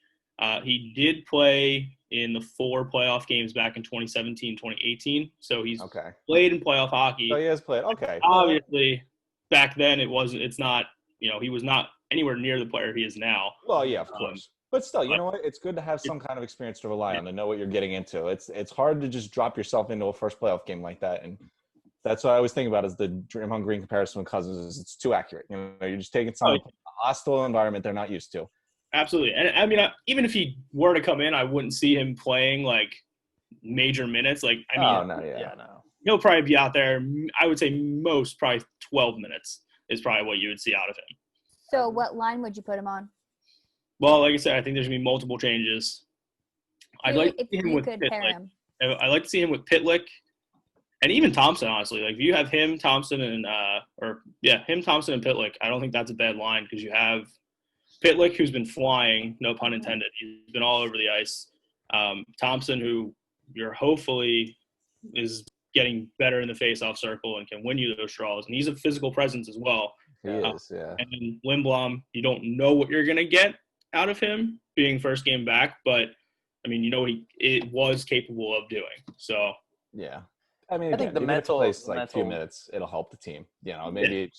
A: He did play in the 4 playoff games back in 2017, 2018. So he's played in playoff hockey.
D: So he has played. Okay.
A: Obviously, back then he was not anywhere near the player he is now.
D: Well, yeah, of course. But still, you know what? It's good to have some kind of experience to rely on, to know what you're getting into. It's hard to just drop yourself into a first playoff game like that. And that's what I always think about is the Draymond Green comparison with Cousins is it's too accurate. You're just taking someone from a hostile environment they're not used to.
A: Absolutely. And I mean, even if he were to come in, I wouldn't see him playing like major minutes. Like, I mean,
D: no.
A: He'll probably be out there. I would say most probably 12 minutes is probably what you would see out of him.
B: So what line would you put him on?
A: Well, like I said, I think there's going to be multiple changes. I'd like to see him with Pitlick. I'd like to see him with Pitlick and even Thompson, honestly. Like, if you have him, Thompson, and Thompson and Pitlick, I don't think that's a bad line because you have Pitlick, who's been flying, no pun intended. He's been all over the ice. Thompson, who you're hopefully is getting better in the face-off circle and can win you those draws. And he's a physical presence as well.
D: He is, yeah.
A: And then Lindblom, you don't know what you're going to get out of him being first game back, but, I mean, it was capable of doing. So,
D: yeah. I mean,
C: I think
D: again,
C: the
D: even if it
C: mental,
D: plays like a few minutes, it'll help the team. You know, maybe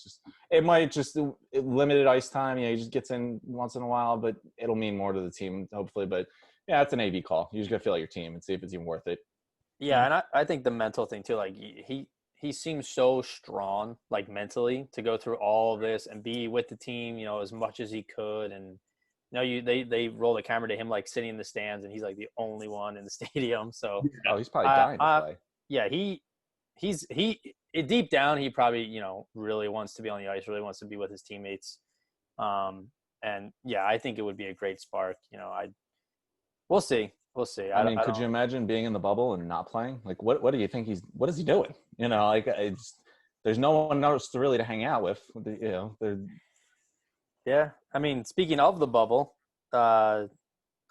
D: it might just limited ice time. You know, he just gets in once in a while, but it'll mean more to the team, hopefully. But yeah, it's an AV call. You just gotta feel out your team and see if it's even worth it.
C: Yeah, and I think the mental thing too. Like he seems so strong, like mentally, to go through all of this and be with the team, you know, as much as he could. And they roll the camera to him like sitting in the stands, and he's like the only one in the stadium. So
D: Oh, he's probably dying to play.
C: Yeah, he's deep down, he probably, you know, really wants to be on the ice, really wants to be with his teammates. And yeah, I think it would be a great spark. You know, we'll see.
D: I mean, could you imagine being in the bubble and not playing? Like, what do you think what is he doing? You know, like there's no one else to hang out with. You know,
C: yeah. I mean, speaking of the bubble, I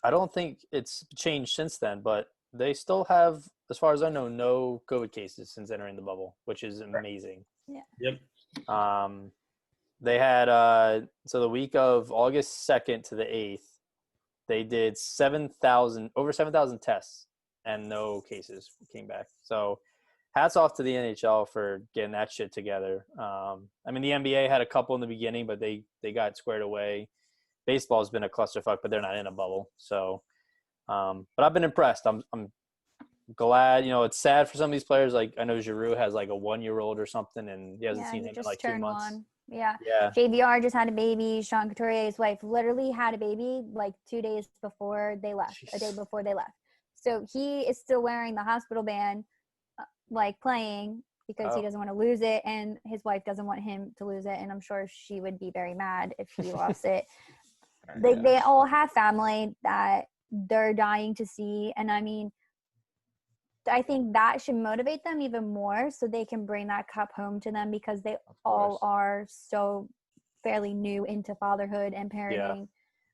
C: don't think it's changed since then, but they still have, as far as I know, no COVID cases since entering the bubble, which is amazing.
B: Yeah.
A: Yep.
C: They had so the week of August 2nd to the 8th, they did over 7,000 tests and no cases came back. So hats off to the NHL for getting that shit together. I mean, the NBA had a couple in the beginning, but they got squared away. Baseball's been a clusterfuck, but they're not in a bubble. So, but I've been impressed. I'm glad. You know, it's sad for some of these players. Like I know Giroux has like a 1-year-old or something, and he hasn't seen him in like 2 months.
B: One. Yeah. JVR just had a baby. Sean Couturier's wife literally had a baby like 2 days before they left, a day before they left. So he is still wearing the hospital band, like playing because he doesn't want to lose it, and his wife doesn't want him to lose it, and I'm sure she would be very mad if he lost it. They all have family that they're dying to see, and I mean, I think that should motivate them even more so they can bring that cup home to them because they all are so fairly new into fatherhood and parenting.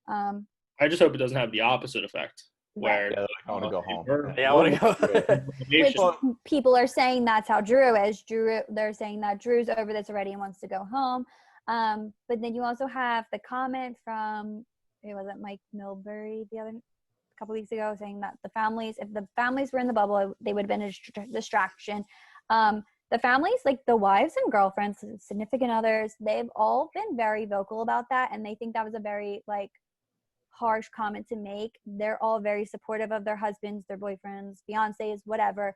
A: Yeah. I just hope it doesn't have the opposite effect where
D: I want to go home.
C: Yeah, I want to go.
B: Which people are saying that's how Drew is. They're saying that Drew's over this already and wants to go home. But then you also have the comment from, who was it, Mike Milbury a couple weeks ago, saying that if the families were in the bubble, they would have been a distraction. The families, like the wives and girlfriends, significant others, they've all been very vocal about that, and they think that was a very like harsh comment to make. They're all very supportive of their husbands, their boyfriends, fiancés, whatever.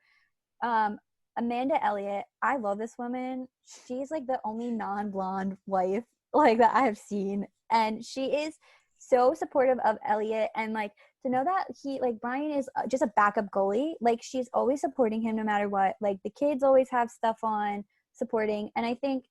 B: Amanda Elliott, I love this woman. She's like the only non-blonde wife like that I have seen, and she is so supportive of Elliott, and like to know that Brian is just a backup goalie, like she's always supporting him no matter what. Like the kids always have stuff on supporting, and I think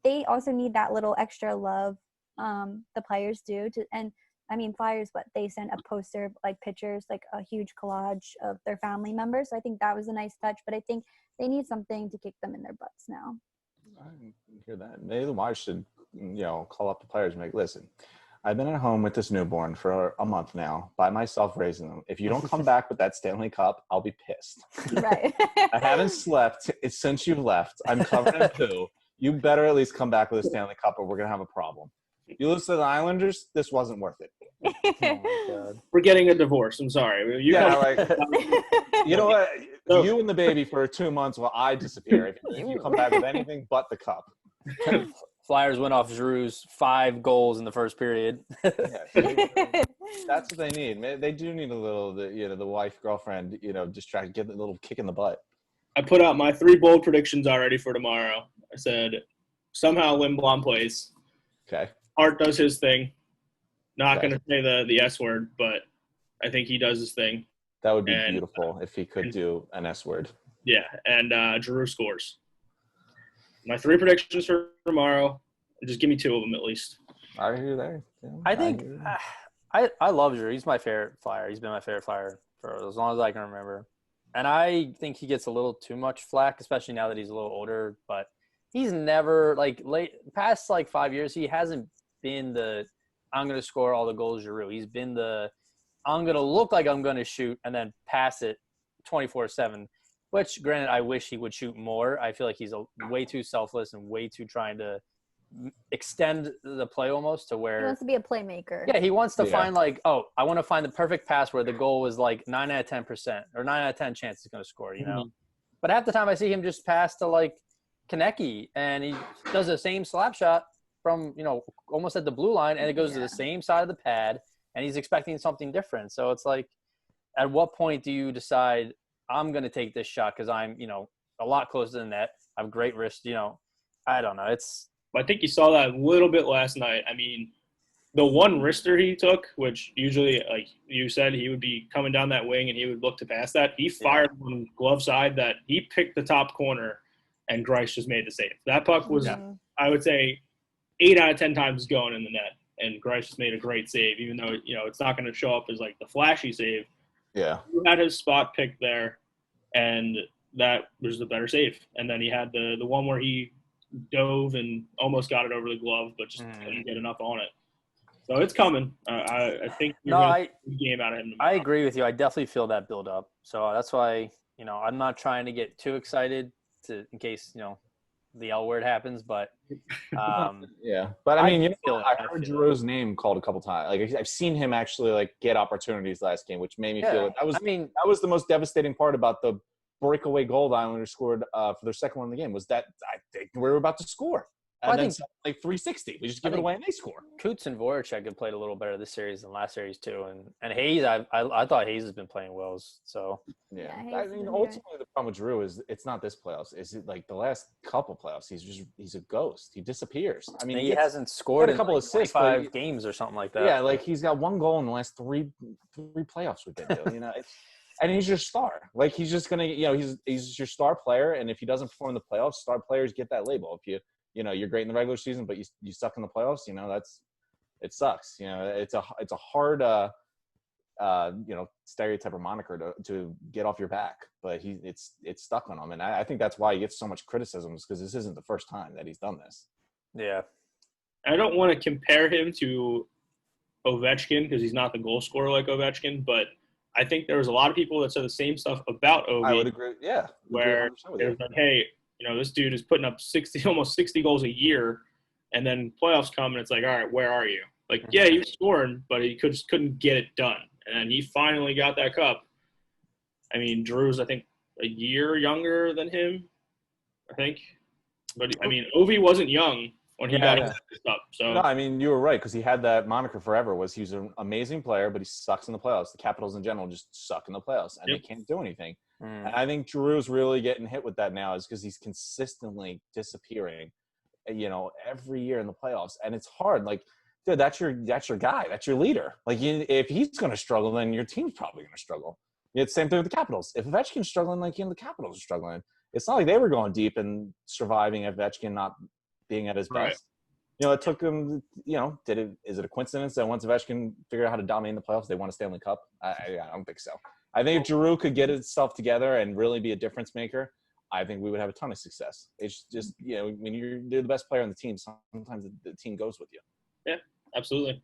B: they also need that little extra love the players do and I mean Flyers, but they sent a poster like pictures, like a huge collage of their family members. So I think that was a nice touch, but I think they need something to kick them in their butts now.
D: I hear that. Maybe the Wise should, call up the players and be like, listen, I've been at home with this newborn for a month now by myself raising them. If you don't come back with that Stanley Cup, I'll be pissed.
B: Right.
D: I haven't slept since you've left. I'm covered in poo. You better at least come back with a Stanley Cup or we're going to have a problem. You lose to the Islanders, this wasn't worth it.
C: Oh my God.
A: We're getting a divorce. I'm sorry. You
D: know what? You and the baby for 2 months while I disappear. If you come back with anything but the cup.
C: Flyers went off Giroux's 5 goals in the first period.
D: That's what they need. They do need a little, the wife, girlfriend, distract, get a little kick in the butt.
A: I put out my 3 bold predictions already for tomorrow. I said somehow Lindblom plays.
D: Okay.
A: Hart does his thing. Not going to say the S word, but I think he does his thing.
D: That would be beautiful if he could do an S word.
A: Yeah, and Giroux scores. My 3 predictions for tomorrow. Just give me 2 of them at least.
D: I hear that. Yeah,
C: I think I love Giroux. He's my favorite Flyer. He's been my favorite Flyer for as long as I can remember. And I think he gets a little too much flack, especially now that he's a little older. But he's never past 5 years. He hasn't been the I'm going to score all the goals Giroux. He's been the I'm going to look like I'm going to shoot and then pass it 24/7. Which, granted, I wish he would shoot more. I feel like he's way too selfless and way too trying to extend the play almost to where –
B: he wants to be a playmaker.
C: Yeah, he wants to find I want to find the perfect pass where the goal was 9 out of 10% or 9 out of 10 chance he's going to score, But half the time I see him just pass to like Konecny, and he does the same slap shot from, almost at the blue line, and it goes to the same side of the pad, and he's expecting something different. So it's like, at what point do you decide I'm going to take this shot because I'm, a lot closer than that. I have great wrist, I don't know.
A: I think you saw that a little bit last night. I mean, the one wrister he took, which usually, like you said, he would be coming down that wing and he would look to pass that. He fired on glove side that he picked the top corner, and Grice just made the save. That puck was, I would say, 8 out of 10 times going in the net, and Grice just made a great save, even though, it's not going to show up as like the flashy save.
D: Yeah.
A: He had his spot picked there, and that was the better save. And then he had the one where he dove and almost got it over the glove, but just couldn't get enough on it. So it's coming. I think you're going to get a game out of him tomorrow.
C: I agree with you. I definitely feel that build up. So that's why, I'm not trying to get too excited in case, the L word happens, but
D: yeah. But I mean, I heard Giroux's name called a couple times. Like I've seen him actually like get opportunities last game, which made me feel like that was the most devastating part about the breakaway goal the Islanders scored for their second one in the game, was that I think we were about to score. And then like 360. We just give it away and they score.
C: Coots and Voracek have played a little better this series than last series too. And Hayes, I thought Hayes has been playing well. So
D: yeah. I mean, ultimately the problem with Giroux is it's not this playoffs. Is it like the last couple playoffs? He's a ghost. He disappears. I mean,
C: he hasn't scored
D: a couple of assists,
C: 5 games or something like that.
D: Yeah, like he's got 1 goal in the last three playoffs we've been to. And he's your star. Like he's just gonna, he's your star player. And if he doesn't perform in the playoffs, star players get that label. If you're great in the regular season, but you suck in the playoffs, it sucks. It's a hard stereotype or moniker to get off your back, but it's stuck on him. And I think that's why he gets so much criticism, because this isn't the first time that he's done this.
C: Yeah.
A: I don't want to compare him to Ovechkin because he's not the goal scorer like Ovechkin, but I think there was a lot of people that said the same stuff about Ovi.
D: I would agree. Yeah.
A: Where there's like, hey, this dude is putting up almost 60 goals a year, and then playoffs come, and it's like, all right, where are you? Like, yeah, he was scoring, but he just couldn't get it done. And then he finally got that cup. I mean, Drew's, I think, a year younger than him, I think. But, I mean, Ovi wasn't young when he got this cup. So.
D: No, I mean, you were right, because he had that moniker forever, he's an amazing player, but he sucks in the playoffs. The Capitals in general just suck in the playoffs, and they can't do anything. And I think Giroux's really getting hit with that now, is because he's consistently disappearing, every year in the playoffs. And it's hard. Like, dude, that's your guy. That's your leader. Like, if he's going to struggle, then your team's probably going to struggle. It's the same thing with the Capitals. If Ovechkin's struggling, the Capitals are struggling. It's not like they were going deep and surviving Ovechkin not being at his best. It took him, is it a coincidence that once Ovechkin figured out how to dominate in the playoffs, they won a Stanley Cup? I don't think so. I think if Giroux could get itself together and really be a difference maker, I think we would have a ton of success. It's just, when you're the best player on the team, sometimes the team goes with you.
A: Yeah, absolutely.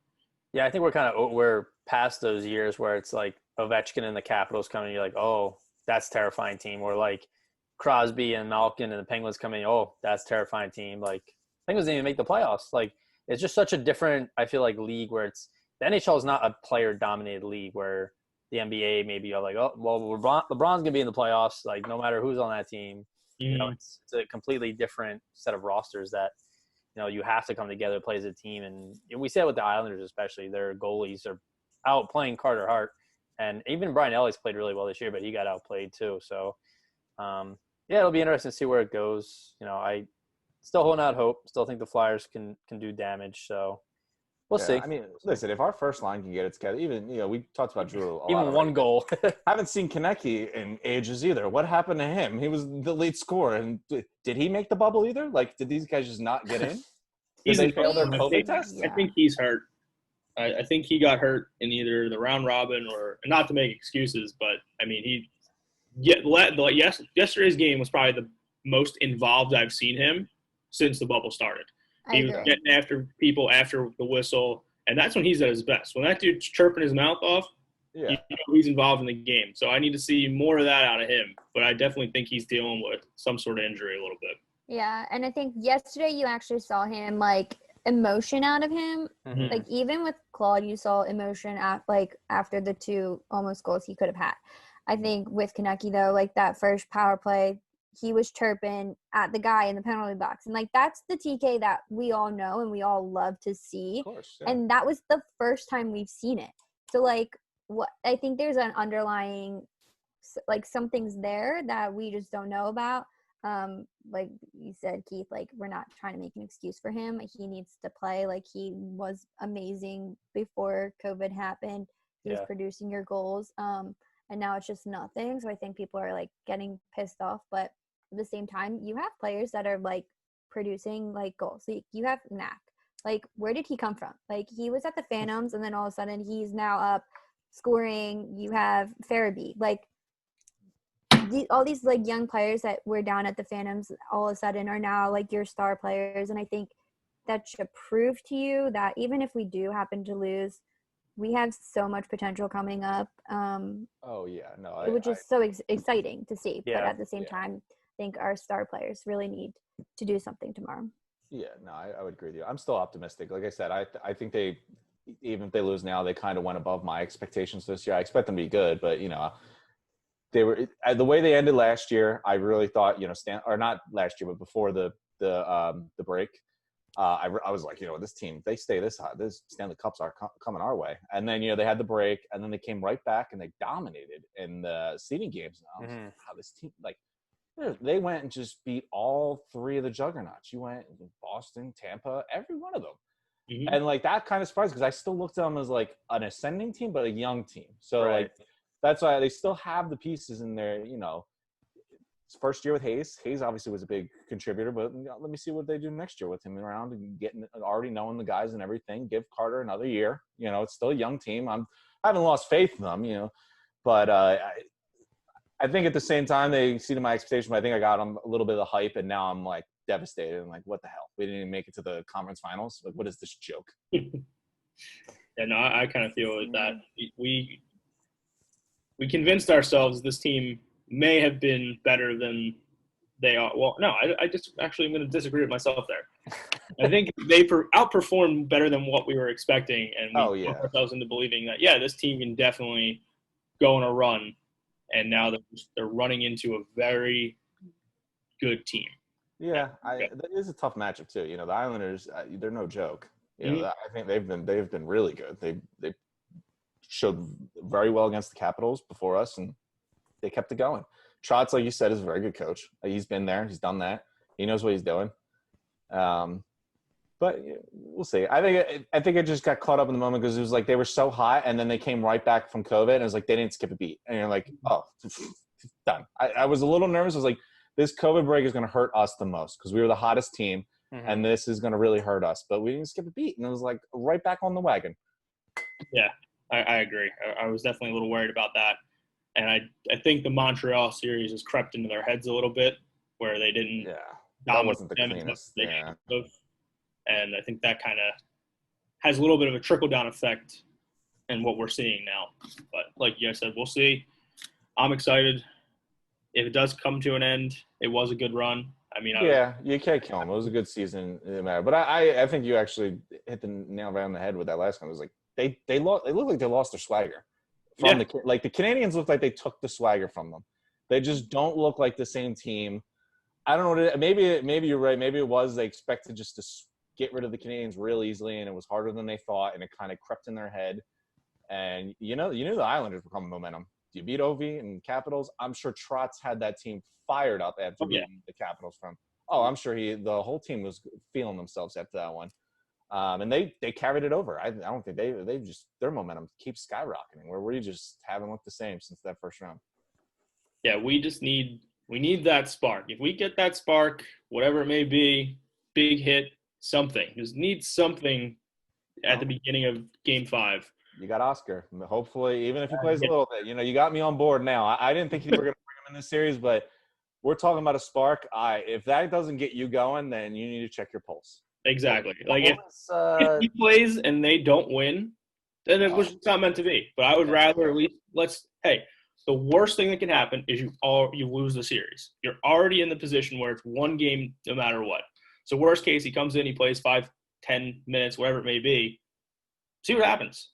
C: Yeah, I think we're past those years where it's like Ovechkin and the Capitals coming, you're like, oh, that's a terrifying team. Or like Crosby and Malkin and the Penguins coming, oh, that's a terrifying team. Like, Penguins didn't even make the playoffs. Like, it's just such a different, I feel like, league where it's – the NHL is not a player-dominated league where the NBA maybe you're like, oh, well, LeBron's going to be in the playoffs, like, no matter who's on that team. It's a completely different set of rosters that, you have to come together, play as a team. And we see it with the Islanders especially. Their goalies are out playing Carter Hart. And even Brian Elliott's played really well this year, but he got outplayed too. So, it'll be interesting to see where it goes. I still holding out hope. Still think the Flyers can do damage. So we'll see.
D: I mean, listen, if our first line can get it together, even, we talked about Drew.
C: Even one goal.
D: I haven't seen Konecny in ages either. What happened to him? He was the lead scorer. And did he make the bubble either? Like, did these guys just not get in? Did they fail their COVID test?
A: I think he's hurt. I think he got hurt in either the round robin or, not to make excuses, but, I mean, yesterday's game was probably the most involved I've seen him since the bubble started. He was getting after people after the whistle, and that's when he's at his best. When that dude's chirping his mouth off, he's involved in the game. So I need to see more of that out of him. But I definitely think he's dealing with some sort of injury a little bit.
B: Yeah, and I think yesterday you actually saw him, like, emotion out of him.
C: Mm-hmm.
B: Like, even with Claude, you saw emotion after the 2 almost goals he could have had. I think with Konecny, though, like that first power play, he was chirping at the guy in the penalty box. And, like, that's the TK that we all know and we all love to see.
D: Of course, yeah.
B: And that was the first time we've seen it. So, like, what I think there's an underlying, like, something's there that we just don't know about. Like you said, Keith, like, we're not trying to make an excuse for him. He needs to play. Like, he was amazing before COVID happened. He was producing your goals. And now it's just nothing. So I think people are, like, getting pissed off. But at the same time, you have players that are, like, producing, like, goals. Like, you have Knack. Like, where did he come from? Like, he was at the Phantoms, and then all of a sudden he's now up scoring. You have Farabee. Like, all these, like, young players that were down at the Phantoms all of a sudden are now, like, your star players. And I think that should prove to you that even if we do happen to lose, we have so much potential coming up. Which is so exciting to see.
C: Yeah,
B: but at the same time, I think our star players really need to do something tomorrow.
D: Yeah, no, I would agree with you. I'm still optimistic. Like I said, I think they, even if they lose now, they kind of went above my expectations this year. I expect them to be good, but, you know, they were the way they ended last year. I really thought, you know, or not last year, but before the break. I was like, you know, this team, they stay this high, this Stanley Cups are coming our way. And then, you know, they had the break, and then they came right back and they dominated in the seeding games. And I was like, wow, this team, like, they went and just beat all three of the juggernauts. You went Boston, Tampa, every one of them. Mm-hmm. And, like, that kind of surprised because I still looked at them as, like, an ascending team, but a young team. So, like, that's why they still have the pieces in there, you know. First year with Hayes. Hayes obviously was a big contributor, but let me see what they do next year with him around and already knowing the guys and everything. Give Carter another year. You know, it's still a young team. I haven't lost faith in them, you know, but I think at the same time they exceeded my expectation. But I think I got them a little bit of the hype, and now I'm, like, devastated. I'm like, what the hell? We didn't even make it to the conference finals. Like, what is this joke?
A: Yeah, no, I kind of feel like that. We convinced ourselves this team may have been better than they are. Well, no, I just actually am going to disagree with myself there. I think they outperformed better than what we were expecting, and we put ourselves into believing that, yeah, this team can definitely go on a run, and now they're running into a very good team.
D: Yeah, that is a tough matchup too. You know, the Islanders, they're no joke. You know, I think they've been really good. They showed very well against the Capitals before us, and they kept it going. Trotz, like you said, is a very good coach. He's been there. He's done that. He knows what he's doing. But we'll see. I think I just got caught up in the moment because it was like they were so hot, and then they came right back from COVID, and it was like they didn't skip a beat. And you're like, oh, done. I was a little nervous. I was like, this COVID break is going to hurt us the most because we were the hottest team, and this is going to really hurt us. But we didn't skip a beat, and it was like right back on the wagon. Yeah,
A: I agree. I was definitely a little worried about that. And I think the Montreal series has crept into their heads a little bit where they didn't
D: that wasn't the cleanest.
A: And I think that kind of has a little bit of a trickle-down effect in what we're seeing now. But like you guys said, we'll see. I'm excited. If it does come to an end, it was a good run. I mean,
D: you can't kill them. It was a good season. It didn't matter. But I think you actually hit the nail right on the head with that last one. It was like they looked like they lost their swagger. The Canadians look like they took the swagger from them. They just don't look like the same team. I don't know what maybe you're right. Maybe it was they expected just to get rid of the Canadians real easily, and it was harder than they thought, and it kind of crept in their head. And you knew the Islanders were coming momentum. You beat OV and Capitals. I'm sure Trotz had that team fired up after beating the Capitals from. Oh, I'm sure the whole team was feeling themselves after that one. And they carried it over. I don't think they just their momentum keeps skyrocketing. Where we just haven't looked the same since that first round.
A: Yeah, we need that spark. If we get that spark, whatever it may be, big hit, something. Just need something at the beginning of Game 5.
D: You got Oscar. Hopefully, even if he plays a little bit, you got me on board now. I didn't think you were going to bring him in this series, but we're talking about a spark. If that doesn't get you going, then you need to check your pulse.
A: Exactly. Like if he plays and they don't win, then it was not meant to be. But I would rather at least the worst thing that can happen is you lose the series. You're already in the position where it's one game no matter what. So worst case, he comes in, he plays 5, 10 minutes, whatever it may be. See what happens.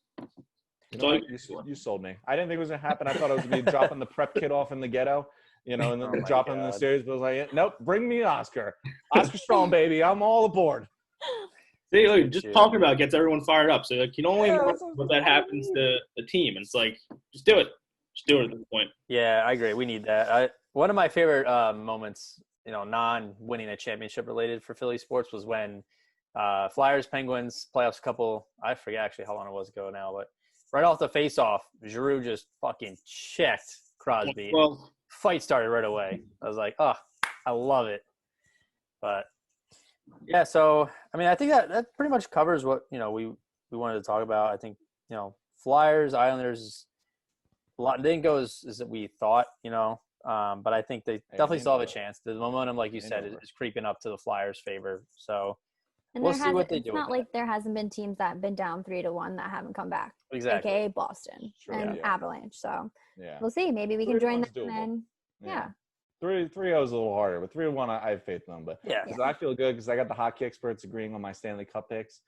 D: You know what? You sold me. I didn't think it was going to happen. I thought it was going to be dropping the prep kid off in the ghetto, and then dropping in the series. But I was like, nope, bring me Oscar. Oscar Strong, baby. I'm all aboard.
A: See, look, just talking about it gets everyone fired up. So, like, you can only what that happens to the team. And it's like, just do it. Just do it at this point.
C: Yeah, I agree. We need that. One of my favorite moments, non-winning a championship related for Philly sports was when Flyers, Penguins playoffs I forget actually how long it was ago now, but right off the face-off, Giroux just fucking checked Crosby.
A: Well,
C: fight started right away. I was like, oh, I love it. But yeah, so I mean, I think that pretty much covers what we wanted to talk about. I think Flyers, Islanders, a lot didn't go as we thought, but I think they definitely still have a chance. The momentum, like you said, is creeping up to the Flyers' favor. So
B: and
C: we'll see what they do.
B: It's not like there hasn't been teams that have been down 3-1 that haven't come back.
C: Exactly.
B: AKA Boston and Avalanche. So
D: yeah,
B: we'll see. Maybe we can join them. And yeah.
D: 3-0 is a little harder, but 3-1 I have faith in them. But I feel good because I got the hockey experts agreeing on my Stanley Cup picks.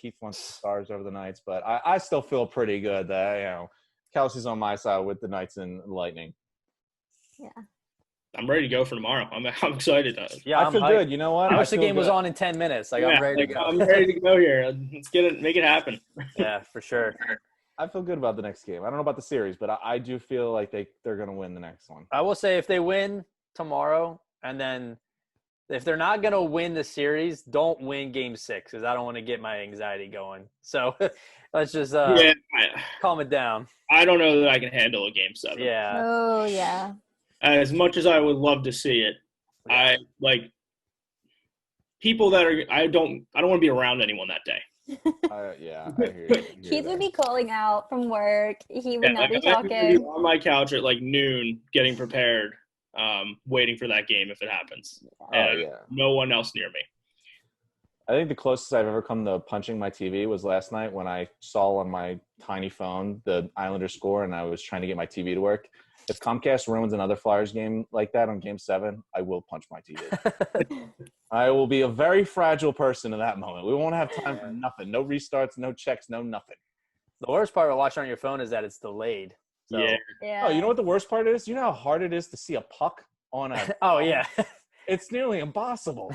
D: Keith wants the Stars over the Knights, but I still feel pretty good that Kelsey's on my side with the Knights and Lightning.
B: Yeah.
A: I'm ready to go for tomorrow. I'm excited.
C: Yeah,
D: I feel good. You know what?
C: I wish the game was on in 10 minutes. I'm ready to go.
A: I'm ready to go here. Let's get it, make it happen.
C: Yeah, for sure.
D: I feel good about the next game. I don't know about the series, but I do feel like they're going to win the next one.
C: I will say if they win tomorrow, and then if they're not going to win the series, don't win Game 6 because I don't want to get my anxiety going. So let's just calm it down.
A: I don't know that I can handle a Game 7.
C: Yeah.
B: Oh, yeah.
A: As much as I would love to see it, I like people that are. I don't want to be around anyone that day.
D: I hear you.
B: Keith would be calling out from work. He would not be talking.
A: On my couch at like noon, getting prepared, waiting for that game if it happens. No one else near me.
D: I think the closest I've ever come to punching my TV was last night when I saw on my tiny phone the Islanders score and I was trying to get my TV to work. If Comcast ruins another Flyers game like that on Game 7, I will punch my TV. I will be a very fragile person in that moment. We won't have time for nothing. No restarts, no checks, no nothing.
C: The worst part of watching on your phone is that it's delayed. So.
B: Yeah.
D: Oh, you know what the worst part is? You know how hard it is to see a puck on a
C: Oh, yeah.
D: It's nearly impossible.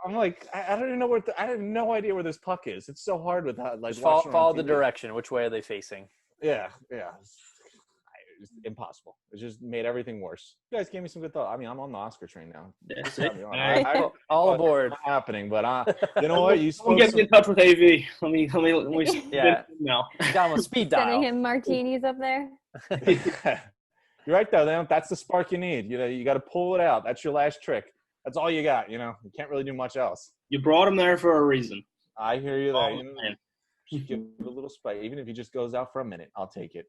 D: I'm like, I don't even know I have no idea where this puck is. It's so hard with that. Like,
C: follow the direction. Which way are they facing?
D: Yeah. It's impossible. It just made everything worse. You guys gave me some good thought. I mean, I'm on the Oscar train now.
A: Yeah,
C: all aboard.
D: Not happening, but you know what? You
A: spoke. Get in touch with AV. Let me.
C: Yeah.
A: Now.
C: Got him on speed dial.
B: Sending him martinis up there.
D: You're right though. That's the spark you need. You got to pull it out. That's your last trick. That's all you got. You can't really do much else.
A: You brought him there for a reason.
D: I hear you there. Just give it a little spike. Even if he just goes out for a minute, I'll take it.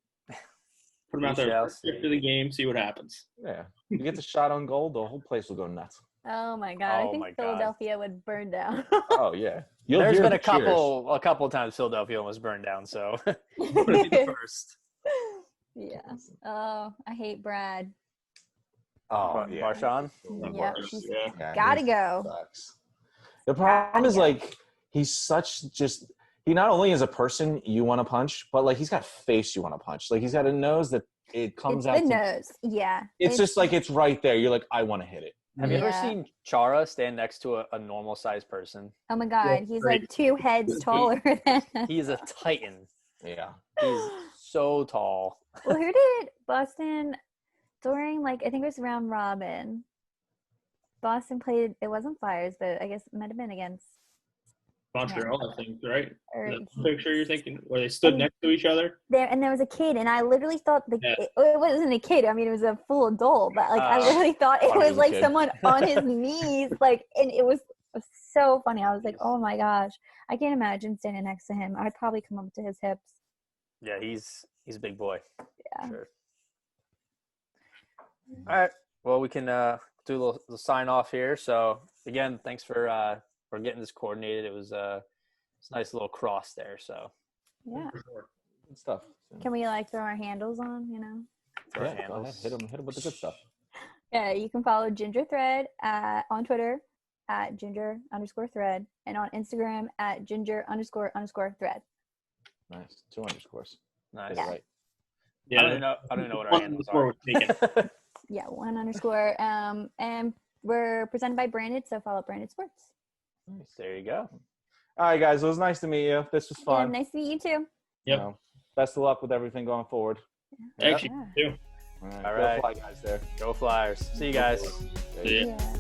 A: Put him out there after the game, see what happens.
D: Yeah. You get the shot on goal, the whole place will go nuts.
B: Oh, my God. I think Philadelphia would burn down.
D: Oh, yeah.
C: There's been a couple times Philadelphia almost burned down, so would be the first.
B: Yeah. Oh, I hate Brad.
D: Oh, yeah.
C: Marchand?
B: Yeah. Gotta go.
D: Sucks. The problem is, he's such just – he not only is a person you want to punch, but he's got face you want to punch. He's got a nose that it comes out.
B: The nose, yeah.
D: It's just it's right there. You're like, I want to hit it.
C: Have you ever seen Chara stand next to a normal sized person?
B: Oh my God, he's like 2 heads taller than.
C: He's a titan.
D: Yeah,
C: he's so tall.
B: Well, who did Boston during I think it was round robin? Boston played. It wasn't Flyers, but I guess it might have been against.
A: Montreal, I think, right? The picture you're thinking where they stood next to each other?
B: There was a kid, and I literally thought it wasn't a kid. I mean, it was a full adult, but I literally thought it was someone on his knees, and it was so funny. I was like, oh my gosh, I can't imagine standing next to him. I'd probably come up to his hips.
C: Yeah, he's a big boy.
B: Yeah.
C: Sure. All right. Well, we can do the sign off here. So again, thanks for getting this coordinated. It was it's a nice little cross there. So
B: yeah,
D: good stuff.
B: Can we throw our handles on?
C: Throw
D: yeah,
C: handles.
D: Hit them with the good stuff.
B: Yeah, you can follow Ginger Thread on Twitter at ginger_thread and on Instagram at ginger__thread.
D: Nice, 2 underscores.
C: Nice.
B: Yeah.
D: Right.
A: Yeah,
C: I don't know what our
A: one
C: handles
A: score
C: are.
A: was taken.
B: Yeah, 1_. And we're presented by Branded, so follow Branded Sports.
C: Nice. There you go.
D: All right, guys. It was nice to meet you. This was
B: Yeah,
D: fun.
B: nice to meet you too.
A: Yep.
D: You know, best of luck with everything going forward.
A: Actually,
B: Yeah.
A: too.
D: All right.
C: All
D: Go
C: right.
D: Fly guys there.
C: Go Flyers. See you guys.
A: See ya.
B: Yeah.